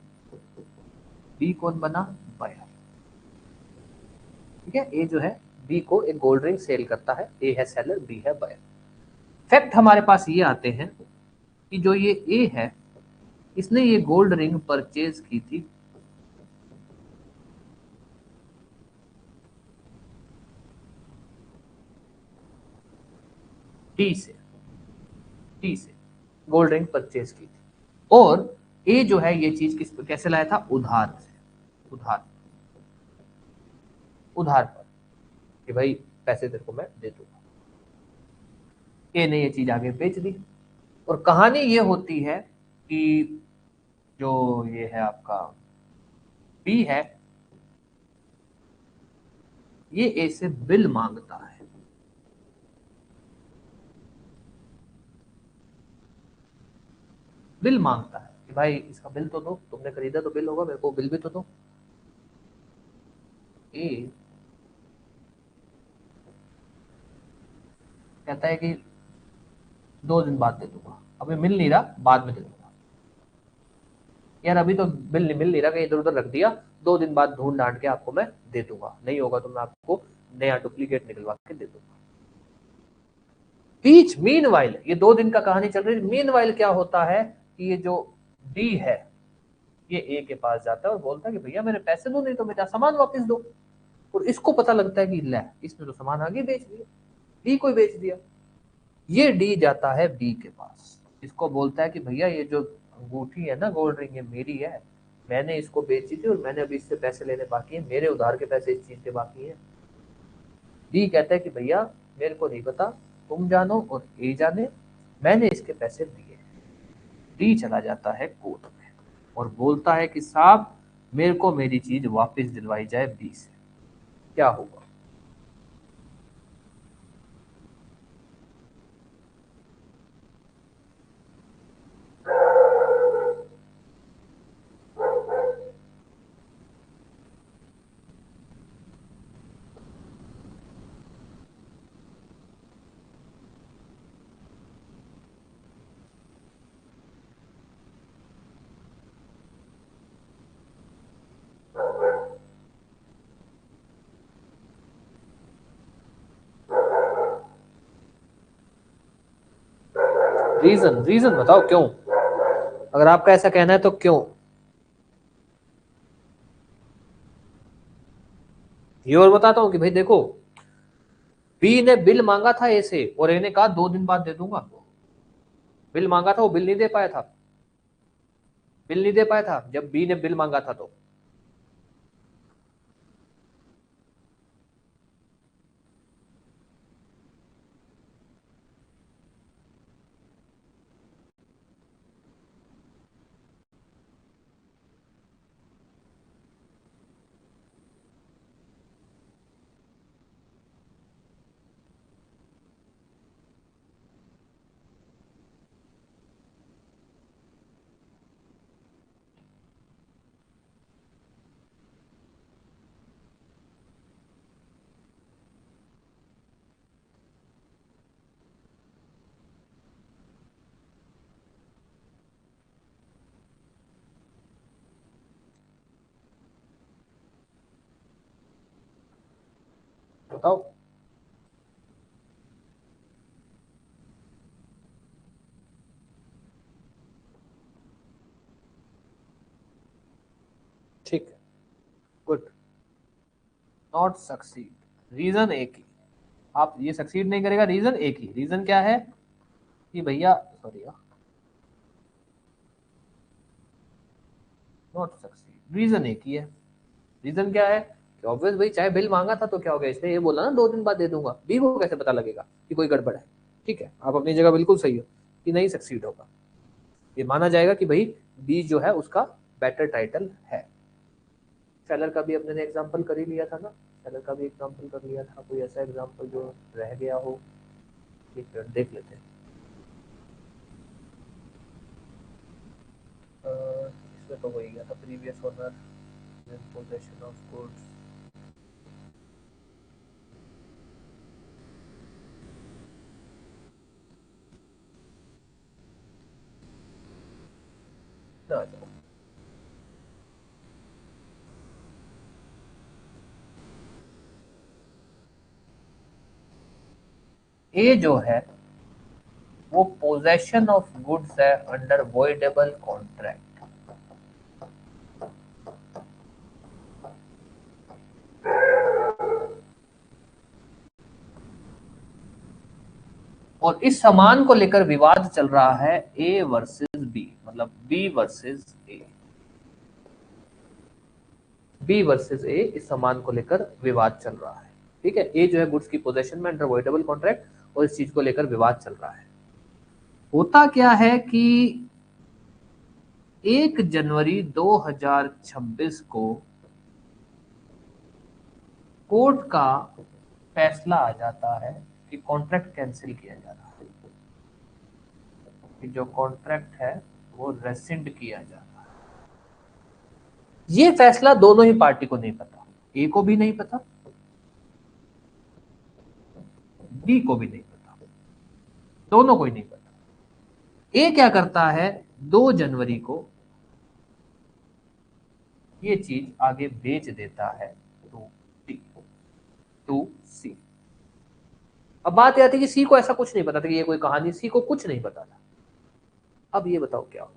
Speaker 1: बी कौन बना? बायर. ठीक है. ए जो है बी को एक गोल्ड रिंग सेल करता है. ए है सेलर, बी है बायर. फैक्ट हमारे पास ये आते हैं कि जो ये ए है इसने ये गोल्ड रिंग परचेज की थी टी से गोल्ड रिंग परचेज की थी. और ए जो है ये चीज कैसे लाया था? उधार से. उधार पर कि भाई पैसे तेरे को मैं दे दूंगा. ए ने ये चीज आगे बेच दी. और कहानी ये होती है कि जो ये है आपका बी है ये ए से बिल मांगता है. बिल मांगता है कि भाई इसका बिल तो दो, तुमने खरीदा तो बिल होगा, मेरे को बिल भी तो दो. ए कहता है कि 2 दिन बाद दे दूंगा. अभी मिल नहीं रहा, बाद में दे दूंगा. यार अभी तो बिल नहीं मिल नहीं रहा, कहीं इधर उधर रख दिया, 2 दिन बाद ढूंढ ढांड के आपको मैं दे दूंगा. नहीं होगा तो मैं आपको नया डुप्लीकेट निकलवा के दे दूंगा. बीच मीनवाइल ये 2 दिन का कहानी चल रही है. मीनवाइल क्या होता है कि ये जो डी है ये ए के पास जाता है और बोलता है कि भैया मेरे पैसे दो, नहीं तो मेरा सामान वापस दो. और इसको पता लगता है कि ले इसने तो सामान आगे बेच दिया, डी को बेच दिया. ये डी जाता है बी के पास, इसको बोलता है कि भैया ये जो अंगूठी है ना गोल्ड रिंग, ये मेरी है, मैंने इसको बेची थी और मैंने अभी इससे पैसे लेने बाकी है, मेरे उधार के पैसे इस चीज के बाकी है. डी कहता है कि भैया मेरे को नहीं पता, तुम जानो और ए जाने, मैंने इसके पैसे दिए. डी चला जाता है कोर्ट में और बोलता है कि साहब मेरे को मेरी चीज वापस दिलवाई जाए बी से। क्या होगा? रीजन, रीजन बताओ क्यों? अगर आपका ऐसा कहना है तो क्यों? ये और बताता हूं कि भाई देखो, बी ने बिल मांगा था ए से और ए ने कहा 2 दिन बाद दे दूंगा। बिल मांगा था, वो बिल नहीं दे पाया था। बिल नहीं दे पाया था जब बी ने बिल मांगा था तो। बताओ। ठीक है, गुड। नॉट सक्सीड, रीजन एक ही। आप ये सक्सीड नहीं करेगा, रीजन एक ही। रीजन क्या है कि भैया, सॉरी, नॉट सक्सीड, रीजन एक ही है। रीजन क्या है कि ऑब्वियस भाई, चाहे बिल मांगा था तो क्या हो गया, इसने ये बोला ना 2 दिन बाद दे दूंगा, बी को कैसे पता लगेगा कि कोई गड़बड़ है? ठीक है, आप अपनी जगह बिल्कुल सही हो कि नहीं सक्सीड होगा। ये माना जाएगा कि भाई बी जो है उसका बेटर टाइटल है। सेलर का भी अपने ने एग्जाम्पल कर ही लिया था ना। सेलर का भी एग्जाम्पल कर लिया था। कोई ऐसा एग्जाम्पल जो रह गया हो, एक मिनट देख लेते हैं। इसमें तो वही गया था, previous owner, possession of goods. A जो है वो पोजेशन ऑफ गुड्स है अंडर वॉइडेबल कॉन्ट्रैक्ट। और इस सामान को लेकर विवाद चल रहा है ए वर्सेस बी, मतलब B versus A. B versus A, इस सामान को लेकर विवाद चल रहा है। ठीक है, ए जो है गुड्स की पोजेशन में अंडर वॉइडेबल कॉन्ट्रैक्ट और इस चीज को लेकर विवाद चल रहा है। होता क्या है कि 1 जनवरी 2026 को कोर्ट का फैसला आ जाता है कि कॉन्ट्रैक्ट कैंसिल किया जा रहा है, कि जो कॉन्ट्रैक्ट है वो रेसिंड किया जा रहा है। ये फैसला दोनों ही पार्टी को नहीं पता, ए को भी नहीं पता, बी को भी नहीं पता, दोनों को ही नहीं पता। ए क्या करता है, 2 जनवरी को ये चीज आगे बेच देता है टू डी, टू सी। अब बात यह आती है कि सी को ऐसा कुछ नहीं पता था कि ये कोई कहानी, सी को कुछ नहीं पता था। अब ये बताओ क्या हो?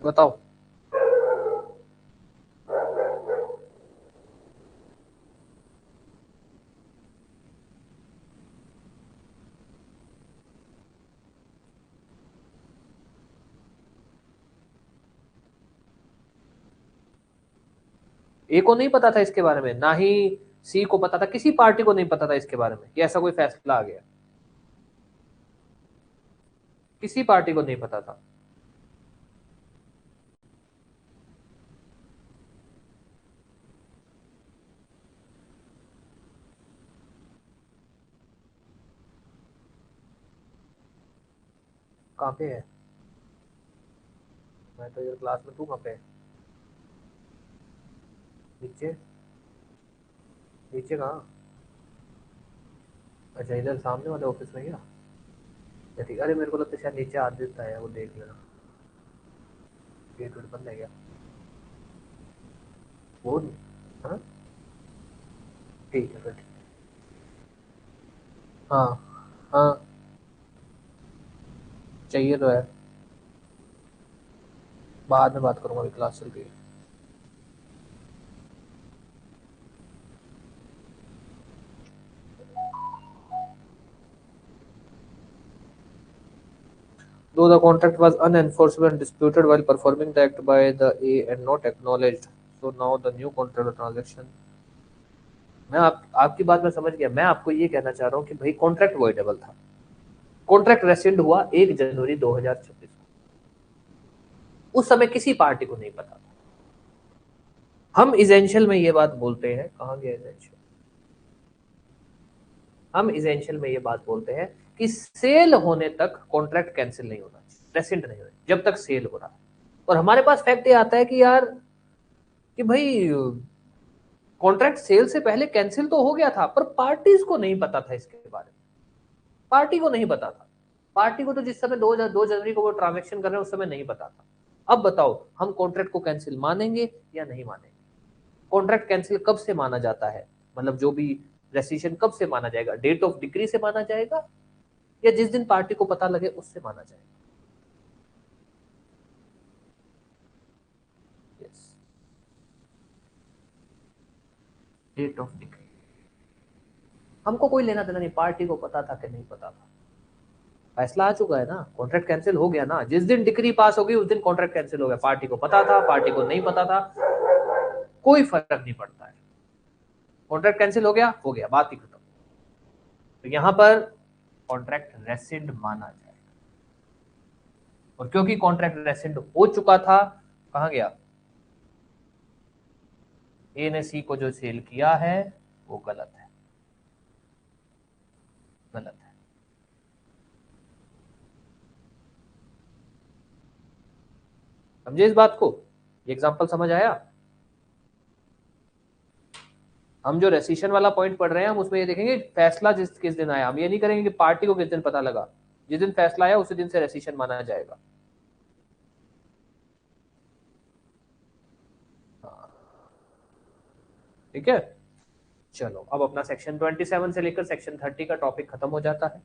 Speaker 1: बताओ। ए को नहीं पता था इसके बारे में, ना ही सी को पता था, किसी पार्टी को नहीं पता था इसके बारे में कि ऐसा कोई फैसला आ गया। किसी पार्टी को नहीं पता था। कहाँ पे है? मैं तो ये क्लास में, तू कहाँ पे है? नीचे? नीचे कहाँ? अच्छा, इधर सामने वाले ऑफिस में क्या? अच्छा, ठीक। अरे मेरे को लगता है शायद नीचे आदित्य है, वो देख लेना। गेट वेट बंद है क्या? वो नहीं। हाँ, ठीक है फिर। हाँ। हाँ, चाहिए तो है। बाद में बात करूंगा, अभी क्लास चल रही है। Though the contract was unenforceable and disputed while performing the act by the A and not acknowledged, so now the new contract or transaction। मैं आपकी बात में समझ गया। मैं आपको ये कहना चाह रहा हूँ कि भाई कॉन्ट्रैक्ट वॉइडेबल था। कॉन्ट्रैक्ट रेसिड हुआ 1 जनवरी 2026 को। उस समय किसी पार्टी को नहीं पता था। हम इजेंशियल में ये बात बोलते हैं, कहाँ गया इजेंशियल? हम इजेंशियल में ये बात बोलते हैं कि सेल होने तक कॉन्ट्रैक्ट कैंसिल नहीं होना चाहिए, रेसिड नहीं होना जब तक सेल हो रहा है। और हमारे पास फैक्ट ये आता है कि यार, कि भाई कॉन्ट्रैक्ट सेल से पहले कैंसिल तो हो गया था, पर पार्टीज को नहीं पता था इसके बारे में। पार्टी को नहीं पता था। पार्टी को तो जिस समय 2 जनवरी को वो ट्रांजेक्शन कर रहे हैं उस समय नहीं पता था। अब बताओ, हम कॉन्ट्रैक्ट को कैंसिल मानेंगे या नहीं मानेंगे? कॉन्ट्रैक्ट कैंसिल कब से माना जाता है? मतलब जो भी रेसिशन कब से माना जाएगा? डेट ऑफ डिक्री से माना जाएगा, या जिस दिन पार्टी को पता लगे उससे माना जाएगा? Yes, date of decree. हमको कोई लेना देना नहीं पार्टी को पता था कि नहीं पता था। फैसला आ चुका है ना, कॉन्ट्रैक्ट कैंसिल हो गया ना। जिस दिन डिक्री पास होगी उस दिन कॉन्ट्रैक्ट कैंसिल हो गया। पार्टी को पता था, पार्टी को नहीं पता था, कोई फर्क नहीं पड़ता है। कॉन्ट्रैक्ट कैंसिल हो गया, बात ही खत्म। तो यहां पर कॉन्ट्रैक्ट रेसिड माना जाएगा। और क्योंकि कॉन्ट्रैक्ट रेसिड हो चुका था, कहा गया, ए ने सी को जो सेल किया है वो गलत है, गलत है। समझे इस बात को? एग्जाम्पल समझ आया? हम जो रेसिशन वाला पॉइंट पढ़ रहे हैं, हम उसमें ये देखेंगे फैसला जिस किस दिन आया। हम ये नहीं करेंगे कि पार्टी को किस दिन पता लगा। जिस दिन फैसला आया उसी दिन से रेसिशन माना जाएगा। हाँ, ठीक है। चलो, अब अपना सेक्शन 27 से लेकर सेक्शन 30 का टॉपिक खत्म हो जाता है।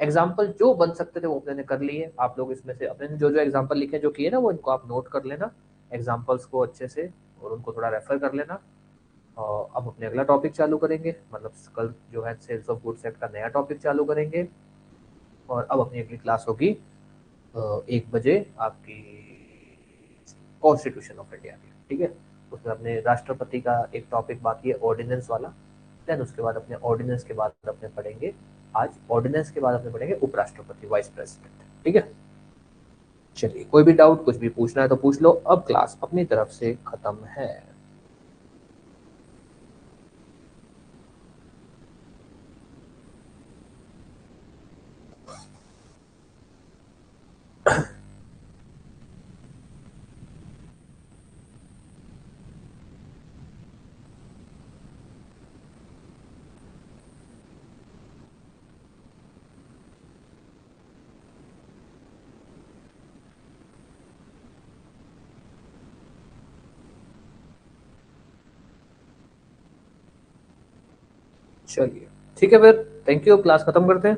Speaker 1: एग्जाम्पल जो बन सकते थे वो अपने ने कर लिए। आप लोग इसमें से अपने जो जो एग्जाम्पल लिखे जो किए ना, वो इनको आप नोट कर लेना एग्जाम्पल्स को अच्छे से, और उनको थोड़ा रेफर कर लेना। और अब अपने अगला टॉपिक चालू करेंगे, मतलब कल जो है सेल्स ऑफ गुड्स एक्ट का नया टॉपिक चालू करेंगे। और अब अपनी अगली क्लास होगी 1 बजे आपकी, कॉन्स्टिट्यूशन ऑफ इंडिया की। ठीक है, उसमें अपने राष्ट्रपति का एक टॉपिक बाकी है, ऑर्डिनेंस वाला। देन उसके बाद अपने ऑर्डिनेंस के बाद अपने पढ़ेंगे, आज ऑर्डिनेंस के बाद अपने पढ़ेंगे उपराष्ट्रपति, वाइस प्रेसिडेंट। ठीक है, चलिए, कोई भी डाउट कुछ भी पूछना है तो पूछ लो। अब क्लास अपनी तरफ से खत्म है। चलिए, ठीक है फिर, थैंक यू, क्लास खत्म करते हैं।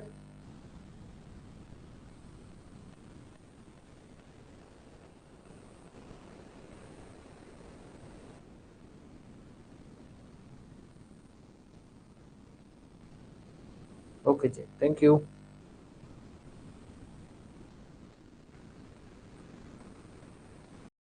Speaker 1: ओके जी, थैंक यू।